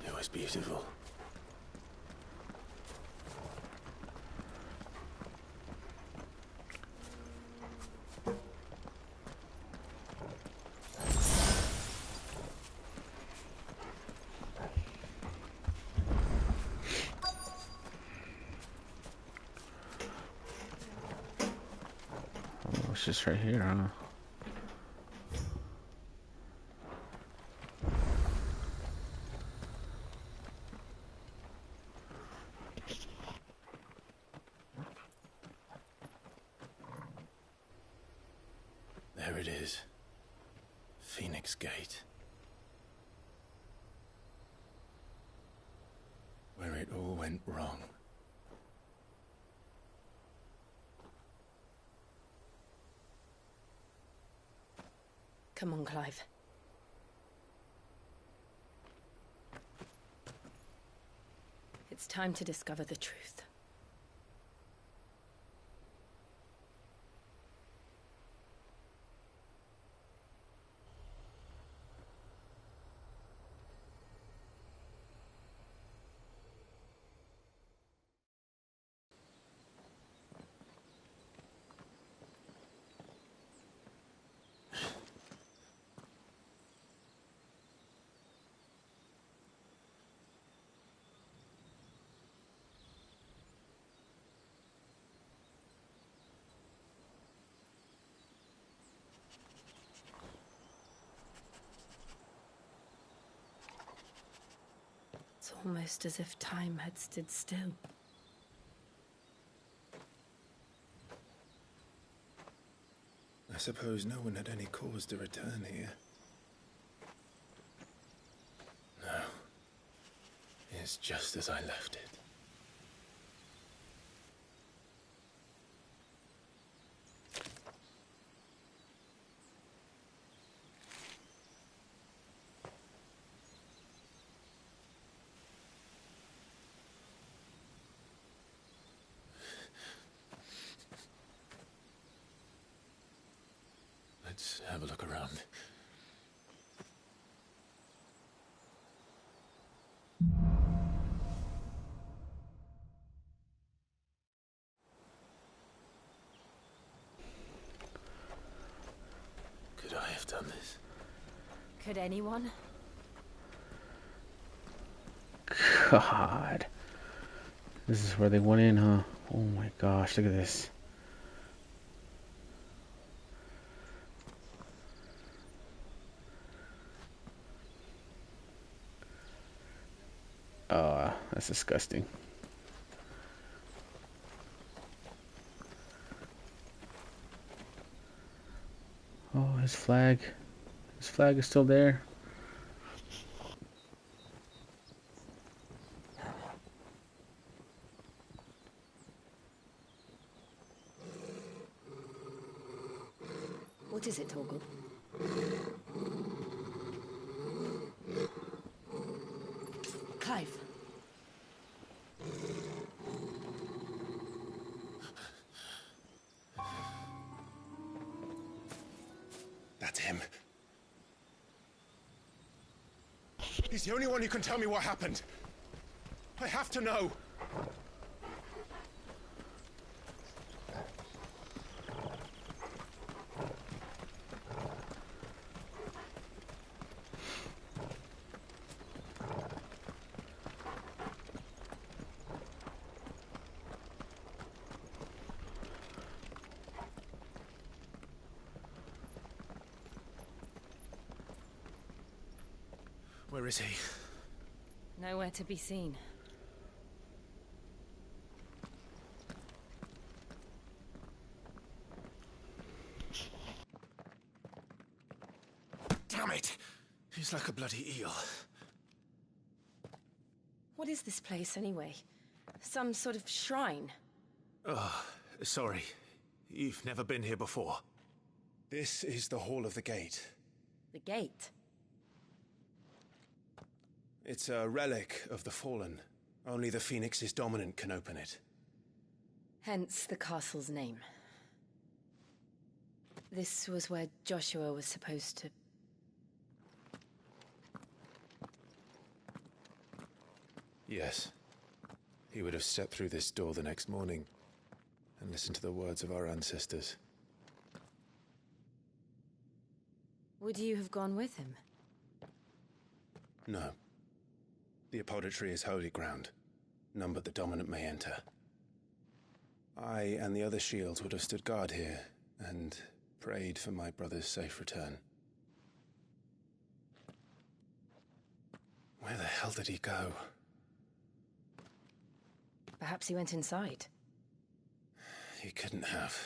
It was beautiful. Oh, it's just right here, huh? There it is. Phoenix Gate. Where it all went wrong. Come on, Clive. It's time to discover the truth. It's almost as if time had stood still. I suppose no one had any cause to return here. No. It's just as I left it. Let's have a look around. Could I have done this? Could anyone? God. This is where they went in, huh? Oh my gosh, look at this. That's disgusting. Oh, his flag. His flag is still there. What is it, Torgal? Clive. That's him. He's the only one who can tell me what happened. I have to know. Where is he? Nowhere to be seen. Damn it! He's like a bloody eel. What is this place, anyway? Some sort of shrine? Oh, sorry. You've never been here before. This is the Hall of the Gate. The gate? It's a relic of the Fallen. Only the Phoenix's dominant can open it. Hence the castle's name. This was where Joshua was supposed to... Yes. He would have stepped through this door the next morning and listened to the words of our ancestors. Would you have gone with him? No. The Apodatory is holy ground. None but the dominant may enter. I and the other shields would have stood guard here and prayed for my brother's safe return. Where the hell did he go? Perhaps he went inside. He couldn't have.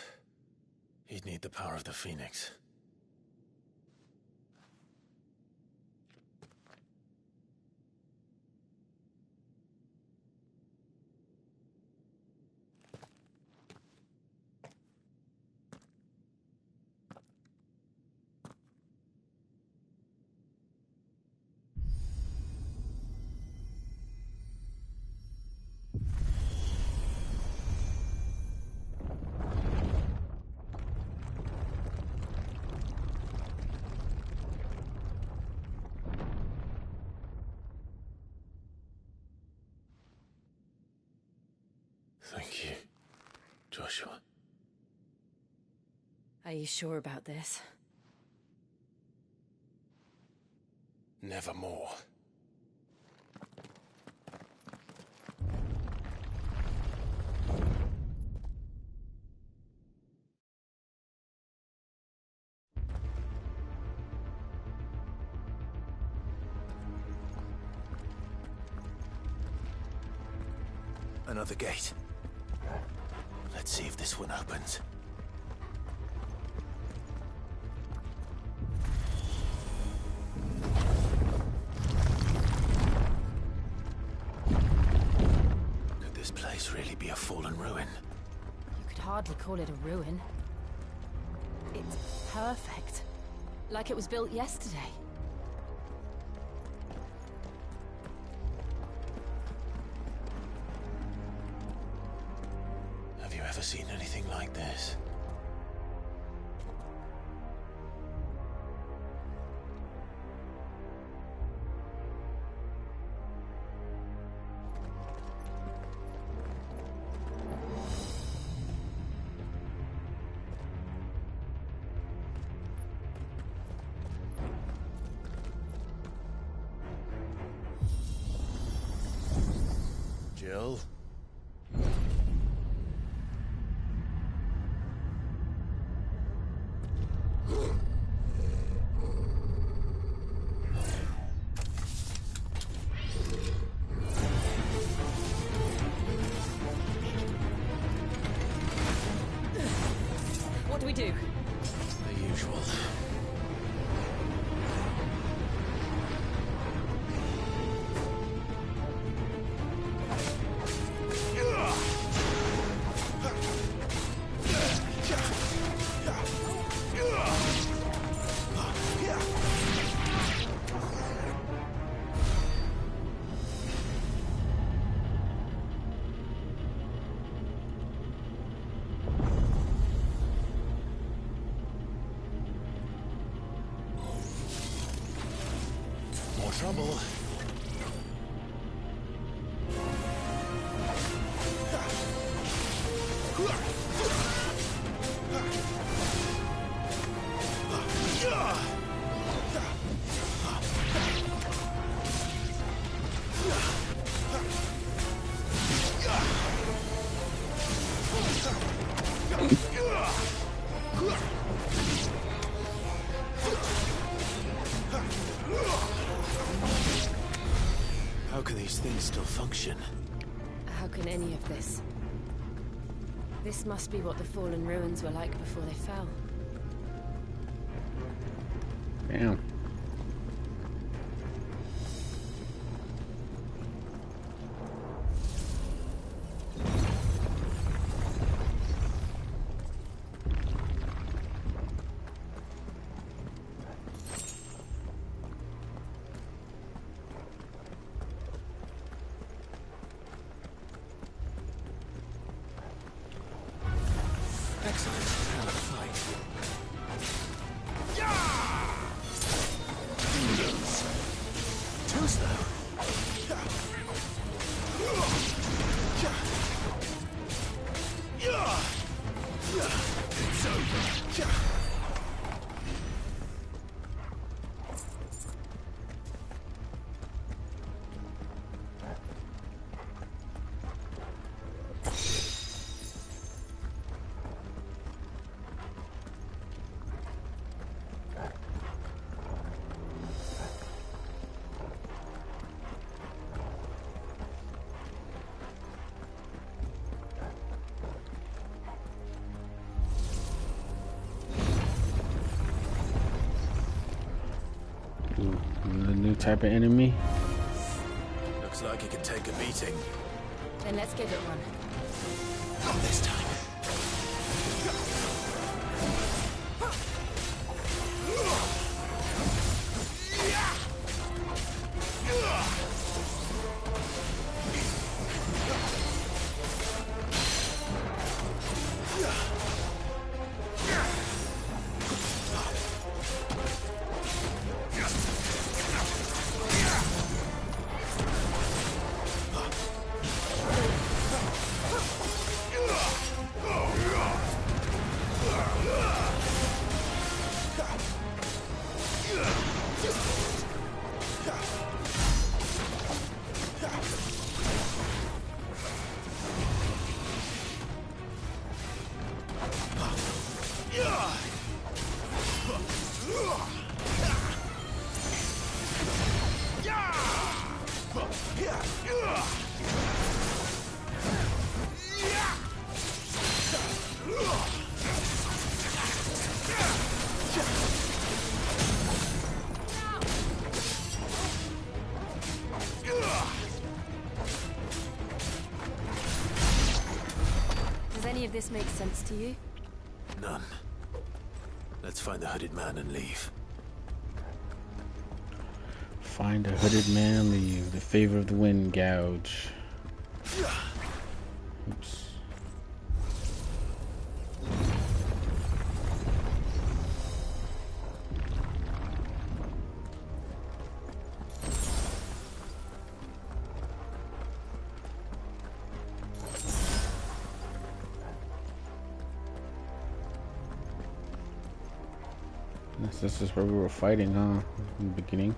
He'd need the power of the Phoenix. Thank you, Joshua. Are you sure about this? Nevermore. Another gate. Let's see if this one opens. Could this place really be a fallen ruin? You could hardly call it a ruin. It's perfect. Like it was built yesterday. Have you ever seen anything like this? Jill? What do we do? The usual. More trouble. How can any of this? This must be what the fallen ruins were like before they fell. Damn. A new type of enemy. Looks like he can take a beating. Then let's give it one. Not this time. Does any of this make sense to you? None. Let's find the hooded man and leave. Find a hooded man and leave. The favor of the wind gouge. Oops. This is where we were fighting, huh? In the beginning.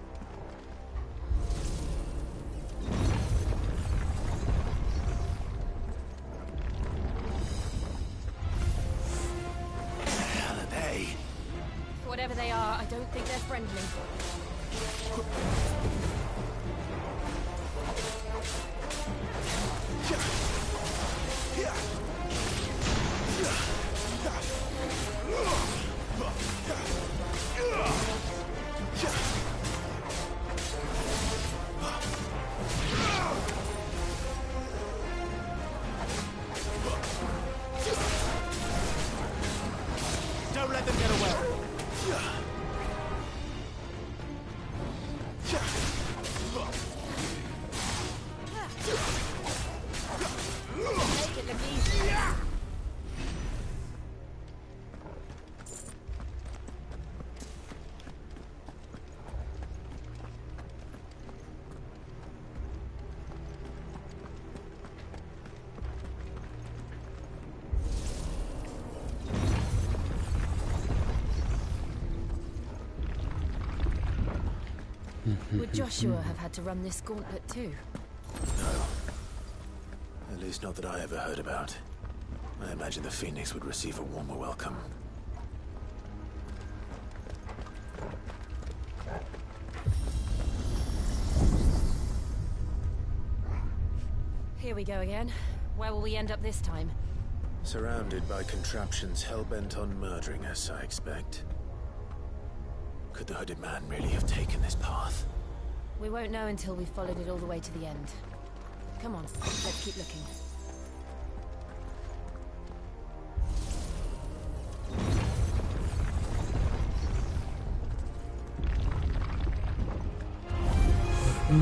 Hell are they? Whatever they are, I don't think they're friendly. Don't let them get away. Take it easy. Would Joshua have had to run this gauntlet too? No. At least not that I ever heard about. I imagine the Phoenix would receive a warmer welcome. Here we go again. Where will we end up this time? Surrounded by contraptions hell-bent on murdering us, I expect. Could the hooded man really have taken this path? We won't know until we've followed it all the way to the end. Come on, let's keep looking.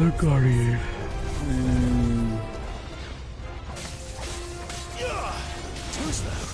The Guardian. Too slow.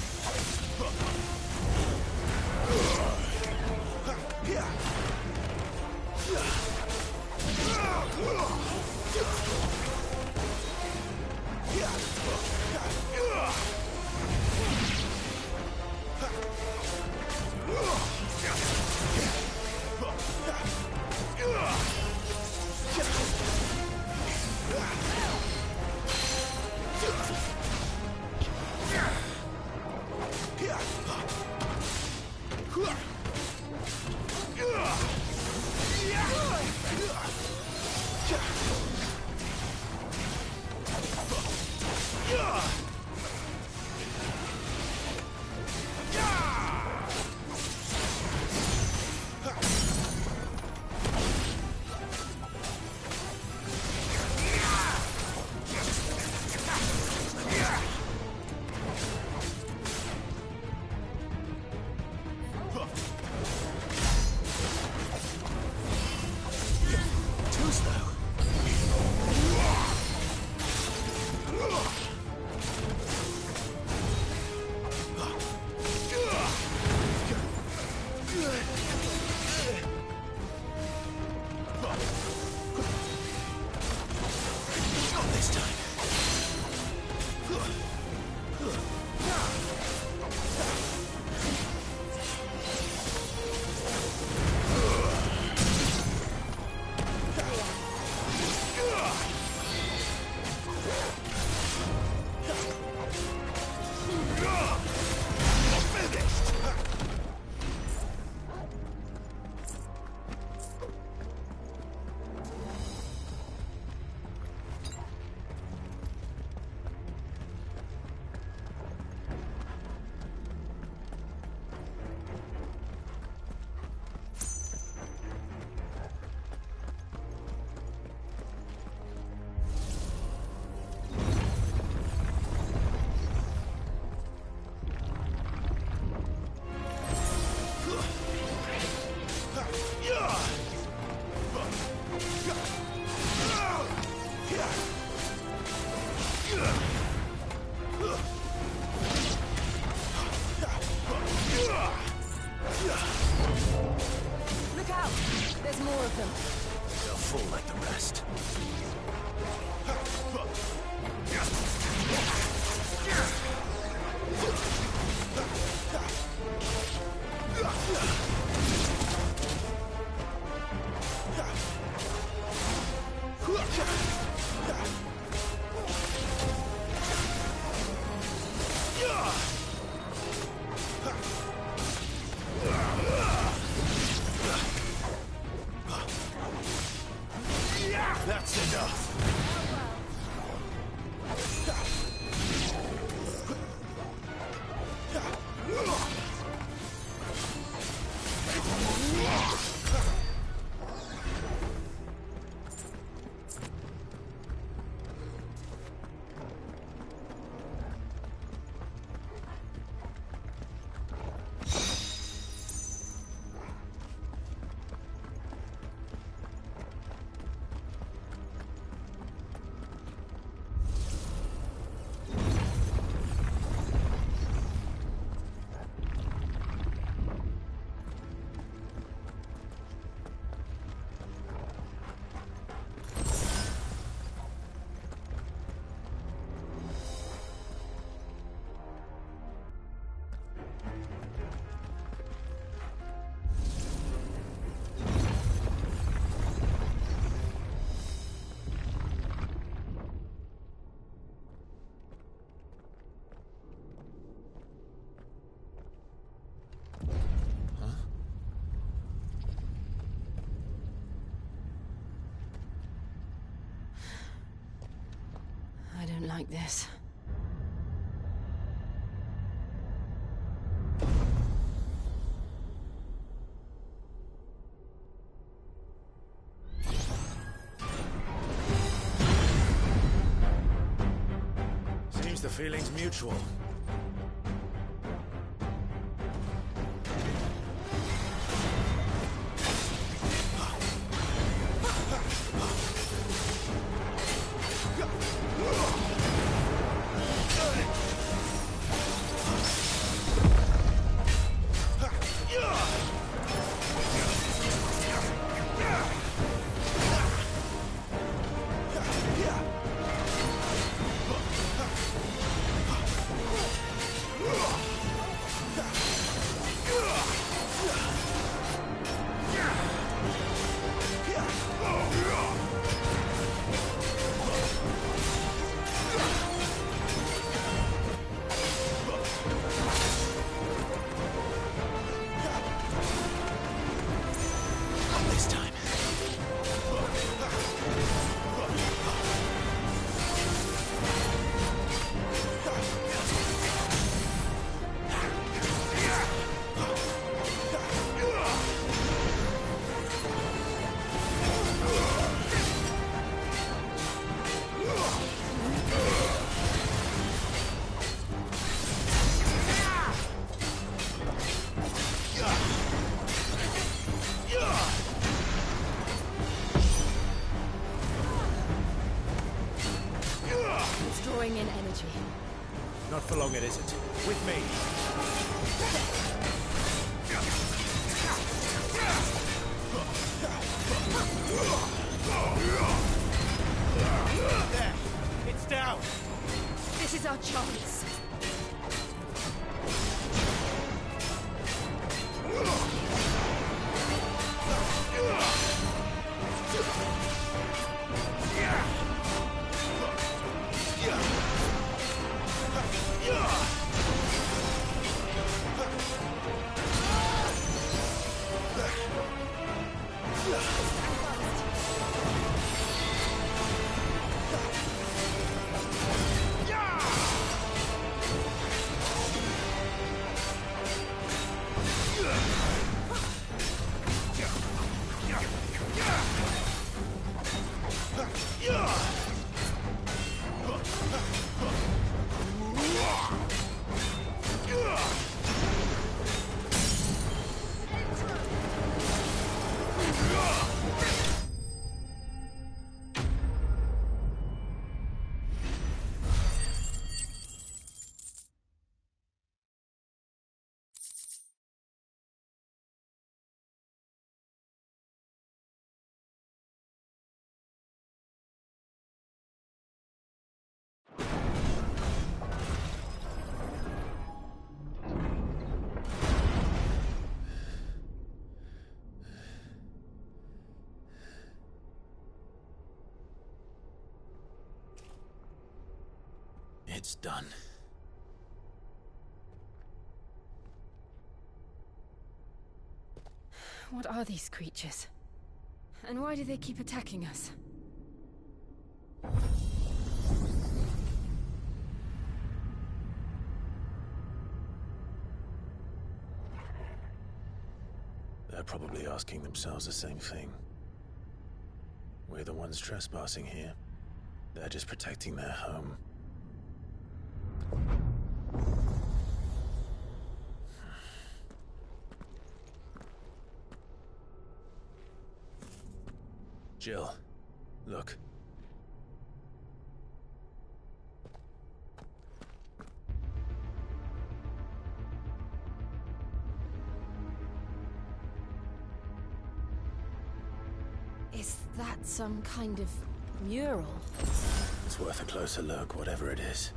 Look out! There's more of them. They'll fall like the rest. like this. Seems the feeling's mutual. Drawing in energy. Not for long, it isn't. With me. There. It's down. This is our chance. It's done. What are these creatures? And why do they keep attacking us? They're probably asking themselves the same thing. We're the ones trespassing here. They're just protecting their home. Jill, look. Is that some kind of mural? It's worth a closer look, whatever it is.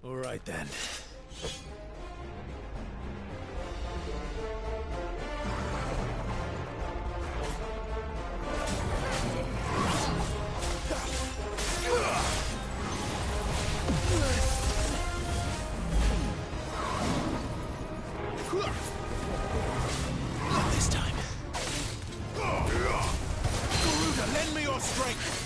All right then. Not this time. Garuda, lend me your strength.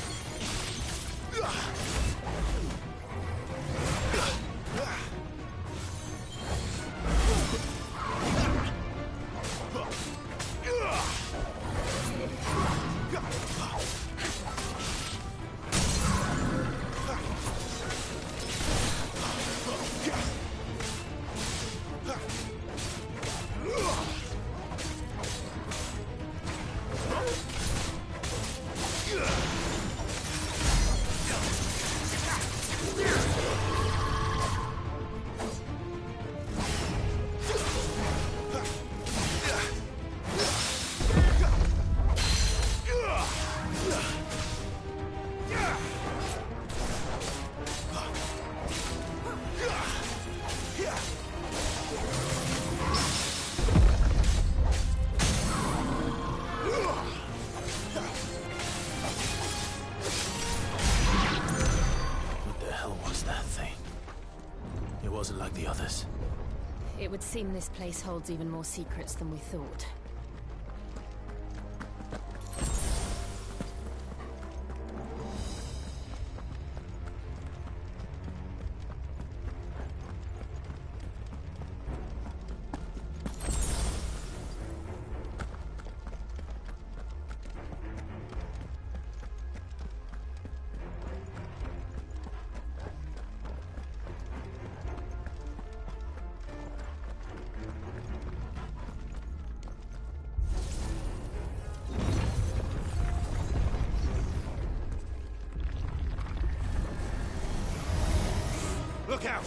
Wasn't like the others. It would seem this place holds even more secrets than we thought. Look out!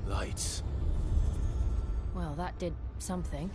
Lights. Well, that did something.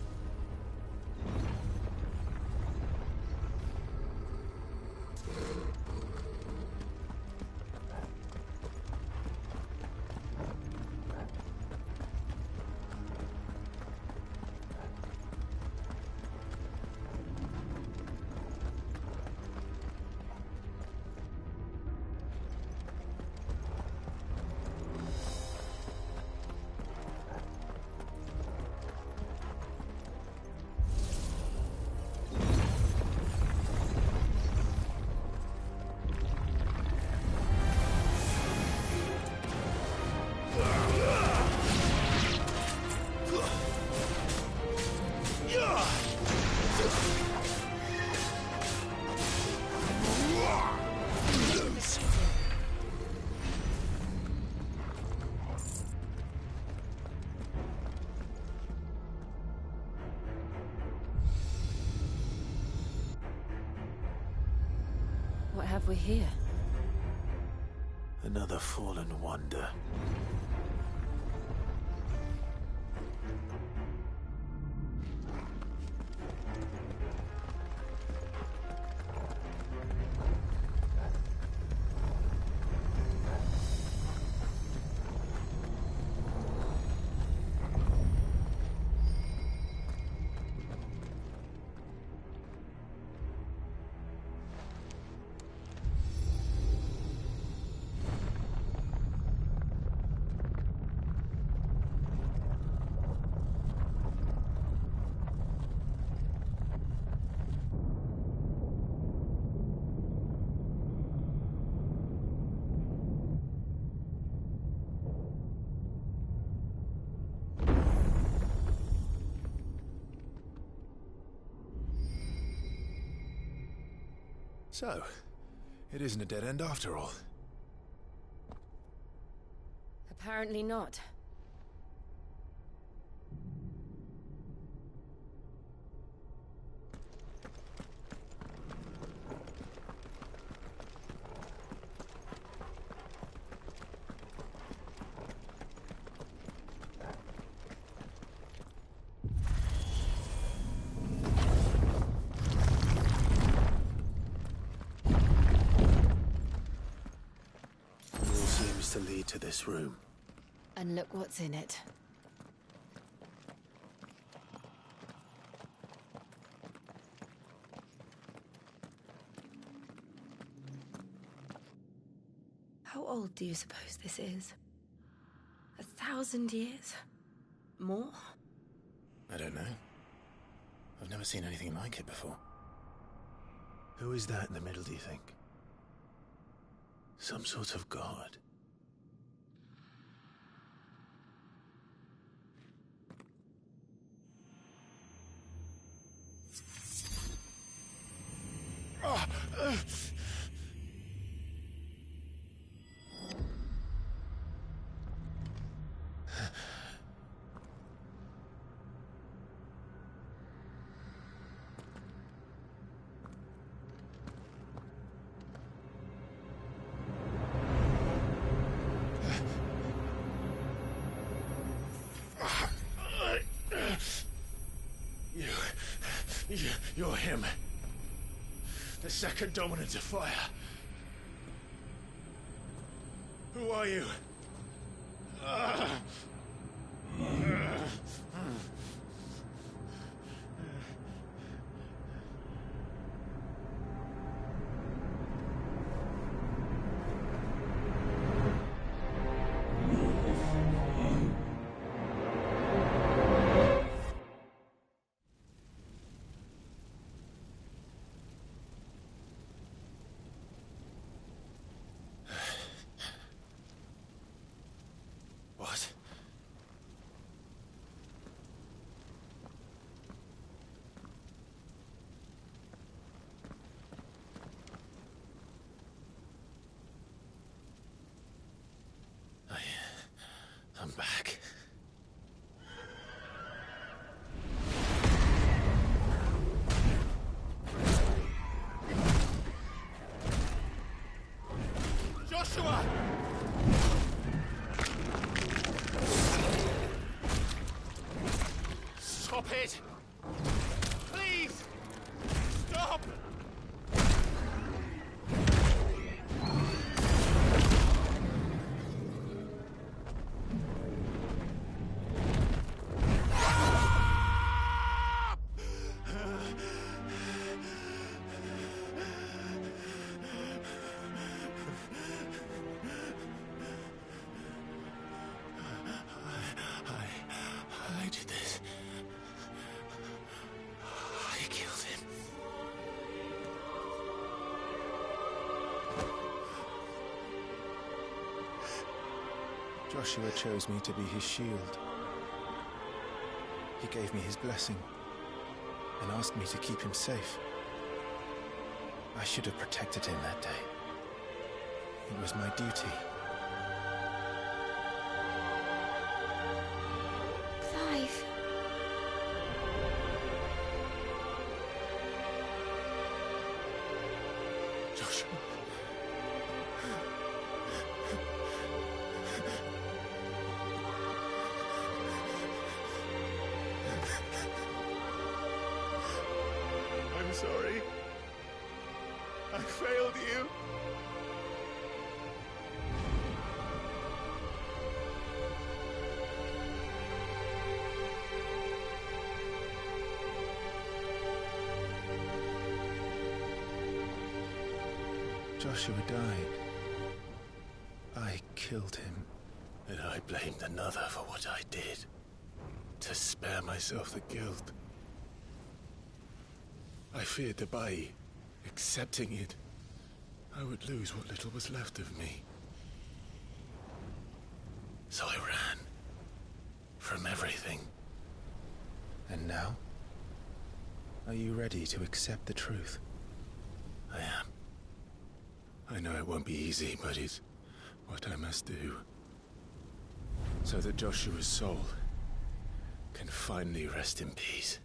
What have we here? Another fallen wonder. So, it isn't a dead end after all. Apparently not. to this room. And look what's in it. How old do you suppose this is? 1,000 years? More? I don't know. I've never seen anything like it before. Who is that in the middle, do you think? Some sort of god? You're him. The second dominant of fire. Who are you? What? I'm back. Joshua! Stop it! Please! Stop! I did this. I killed him. Joshua chose me to be his shield. He gave me his blessing and asked me to keep him safe. I should have protected him that day. It was my duty. Clive. Joshua. I'm sorry. I failed you. Joshua died. I killed him. And I blamed another for what I did. To spare myself the guilt. I feared that by accepting it, I would lose what little was left of me. So I ran. From everything. And now? Are you ready to accept the truth? I am. I know it won't be easy, but it's what I must do. So that Joshua's soul can finally rest in peace.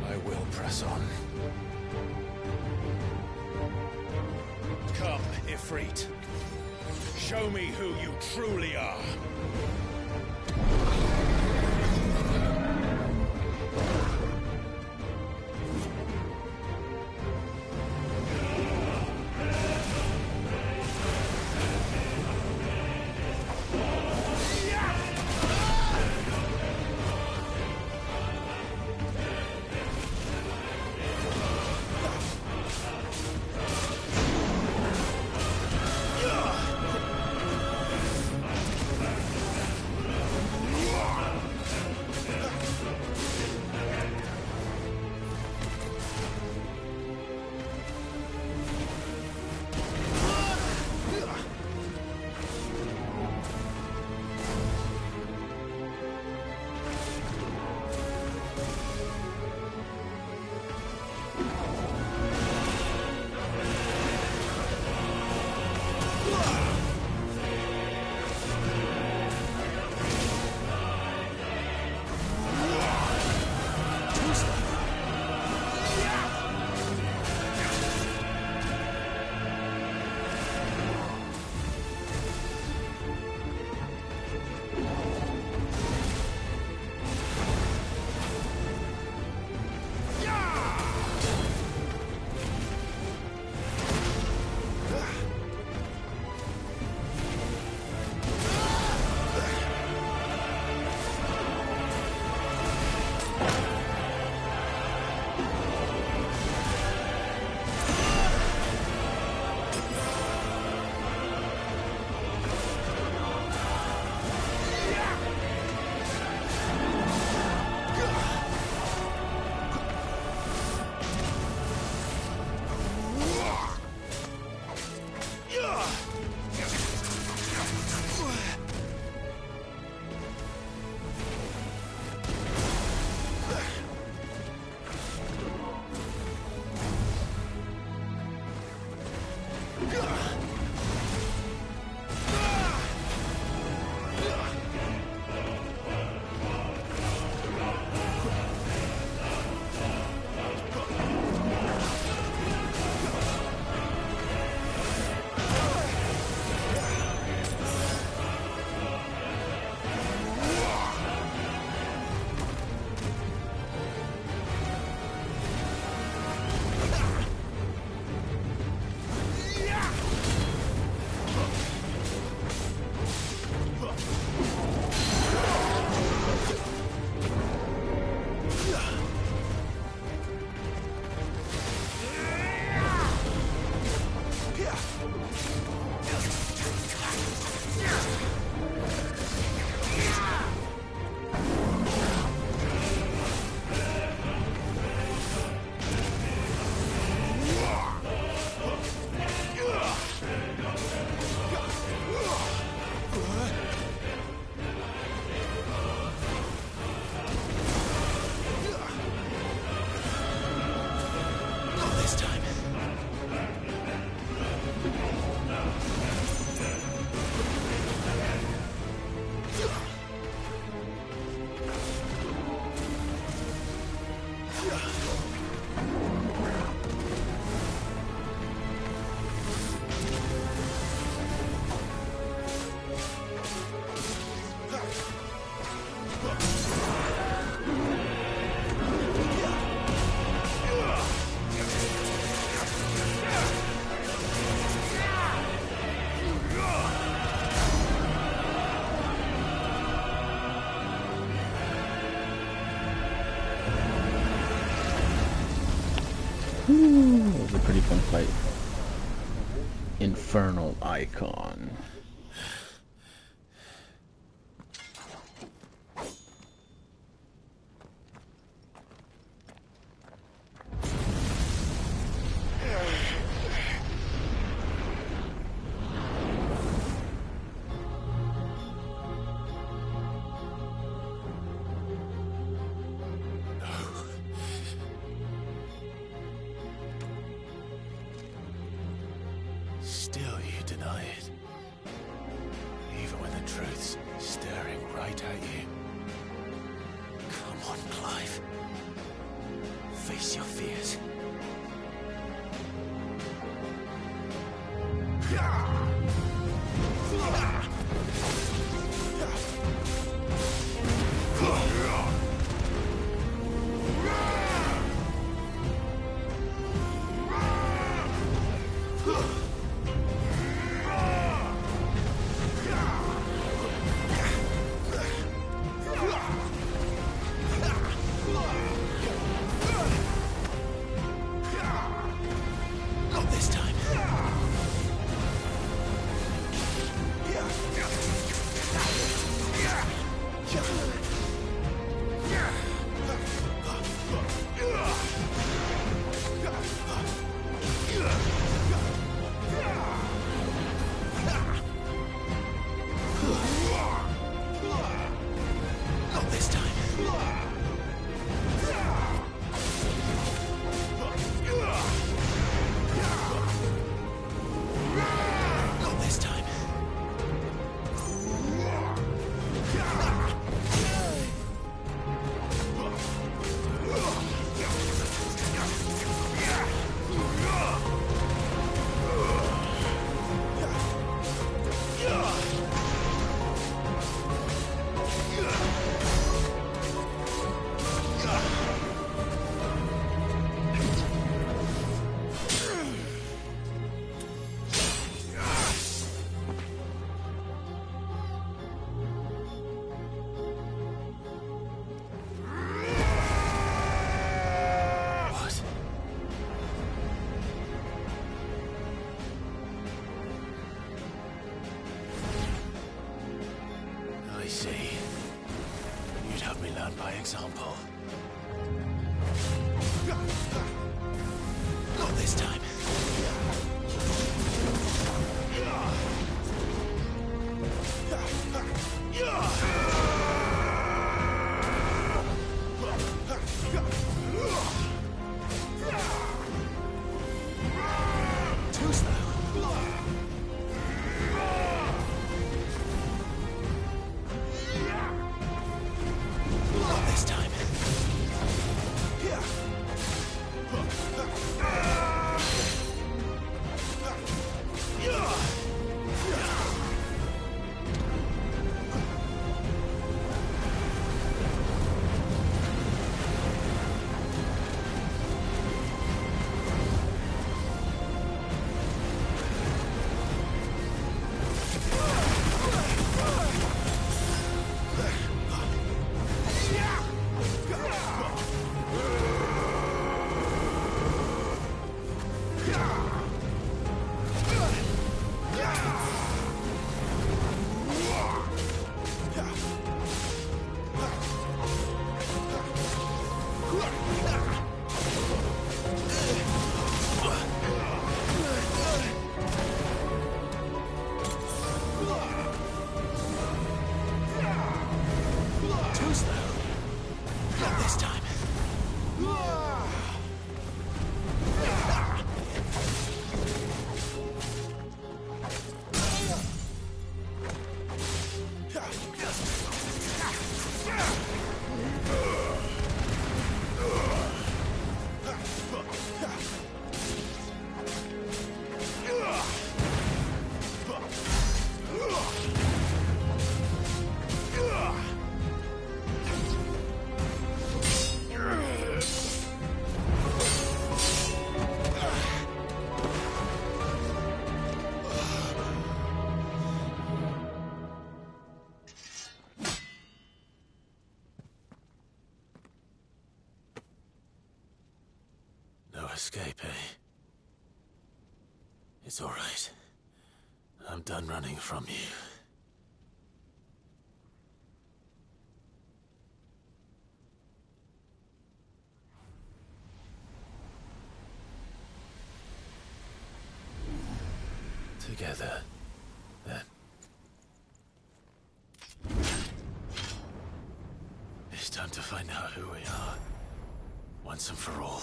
I will press on. Come, Ifrit. Show me who you truly are. That was a pretty fun fight. Infernal Icon. Still you deny it. Even when the truth's staring right at you. Come on, Clive. Face your fears. Not this time. Not this time. Not this time. What? I see. You'd have me learn by example. Not this time. Too slow. Not this time. Too slow. Not this time. No escape, eh? It's all right. I'm done running from you. Together, then. It's time to find out who we are, once and for all.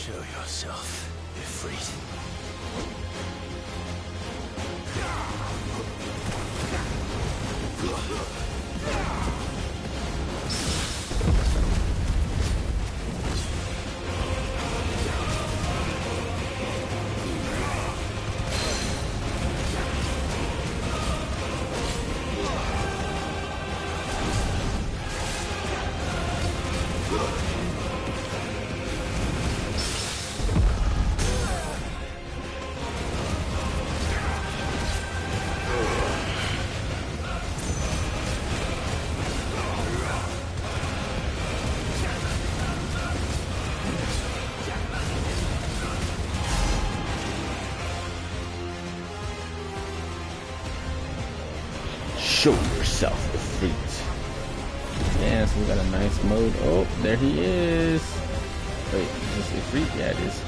Show yourself, Ifrit. Show yourself, Ifrit. Yeah, so we got a nice mode. Oh, there he is. Wait, is this Ifrit? Yeah, it is.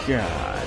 God.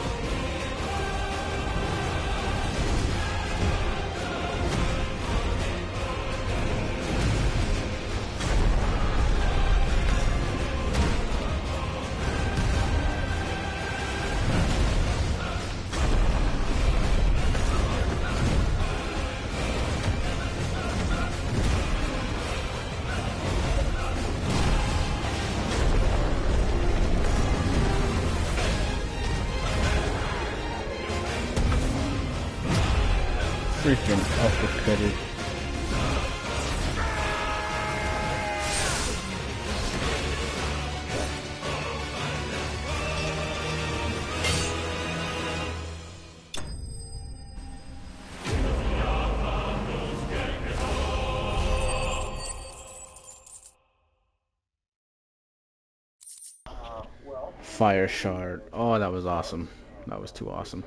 Freaking uppercutted. Fire shard. Oh, that was awesome. That was too awesome.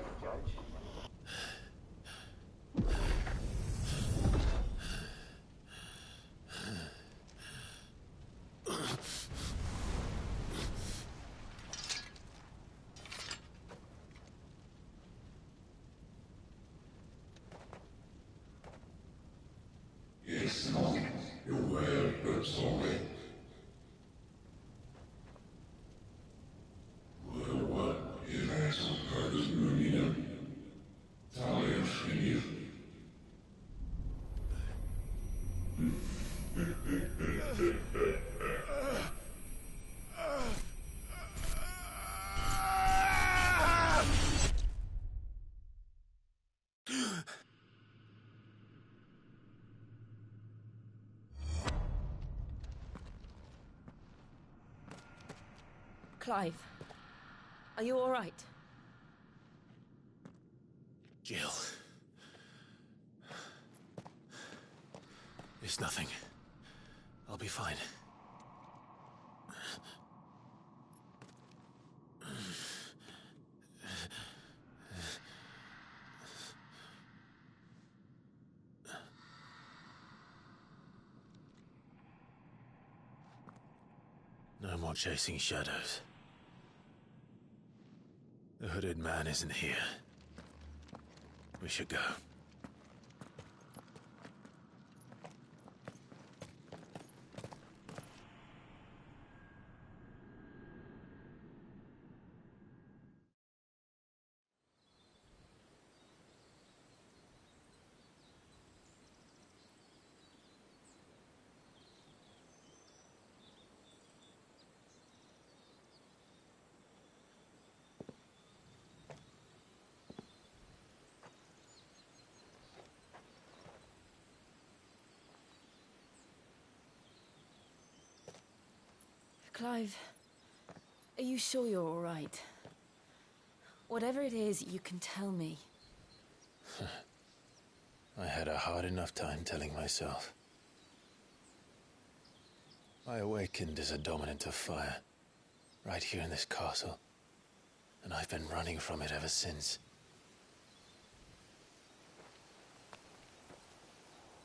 Clive, are you all right? Jill. It's nothing. I'll be fine. No more chasing shadows. The hooded man isn't here. We should go. Clive, are you sure you're all right? Whatever it is, you can tell me. I had a hard enough time telling myself. I awakened as a dominant of fire, right here in this castle, and I've been running from it ever since.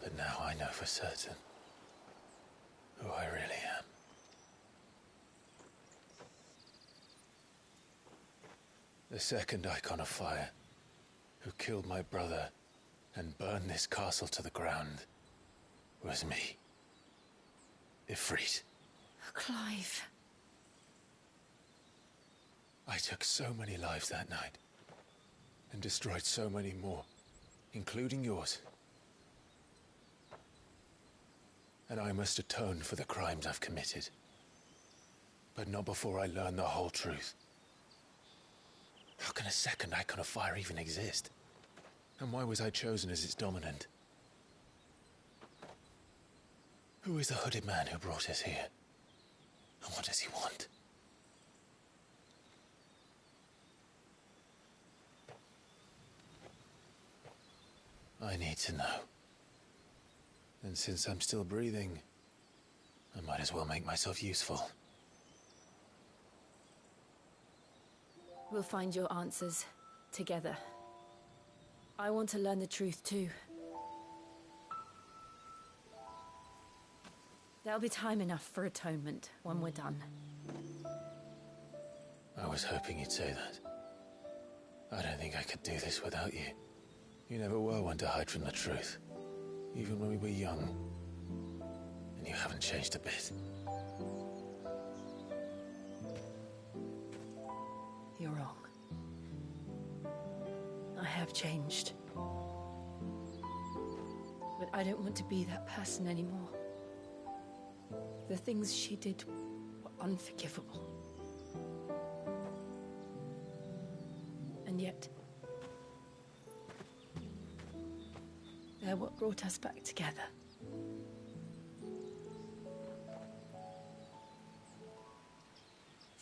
But now I know for certain who I really am. The second Icon of Fire, who killed my brother and burned this castle to the ground, was me. Ifrit. Clive. I took so many lives that night, and destroyed so many more, including yours. And I must atone for the crimes I've committed. But not before I learn the whole truth. How can a second Icon of Fire even exist? And why was I chosen as its dominant? Who is the hooded man who brought us here? And what does he want? I need to know. And since I'm still breathing, I might as well make myself useful. We'll find your answers together. I want to learn the truth too. There'll be time enough for atonement when we're done. I was hoping you'd say that. I don't think I could do this without you. You never were one to hide from the truth, even when we were young. And you haven't changed a bit. You're wrong. I have changed. But I don't want to be that person anymore. The things she did were unforgivable. And yet, they're what brought us back together.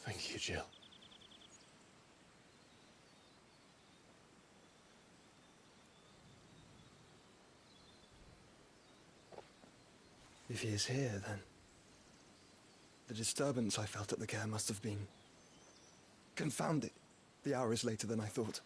Thank you, Jill. If he is here, then the disturbance I felt at the care must have been confounded. The hour is later than I thought.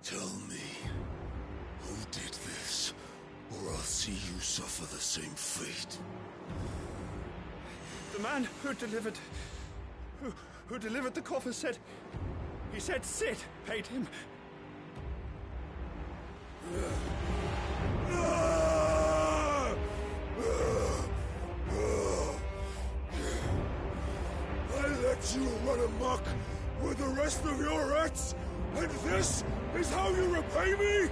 Tell me, who did this, or I'll see you suffer the same fate. The man who delivered the coffer said... He said Sid paid him. I let you run amok with the rest of your rats, and this is how you repay me?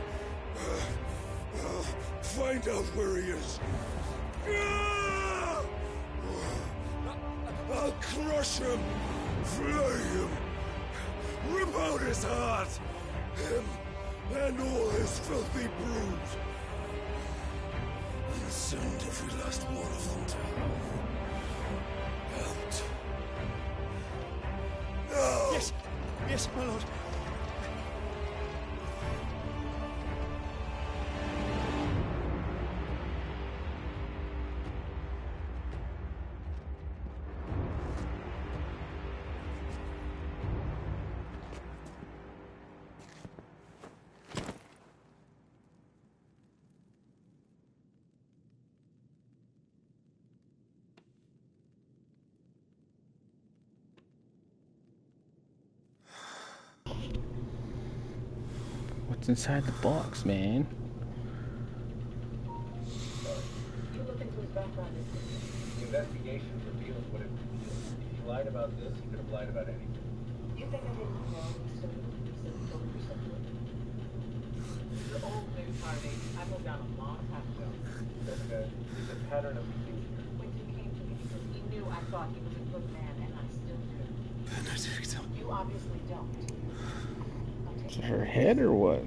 Find out where he is. I'll crush him, flay him, rip out his heart, him and all his filthy brood, and send every last one of them to out. Now! Yes, yes, my lord. What's inside the box, man? You look into his background. The investigation reveals what it reveals. If he lied about this, he could have lied about anything. You think I didn't know he told you something? You're old news, Harvey. I moved on a long time ago. That's good. It's a pattern of behavior. Quentin came to me because he knew I thought he was a good man, and I still do. Benedicta. You obviously don't. Is it her head or what?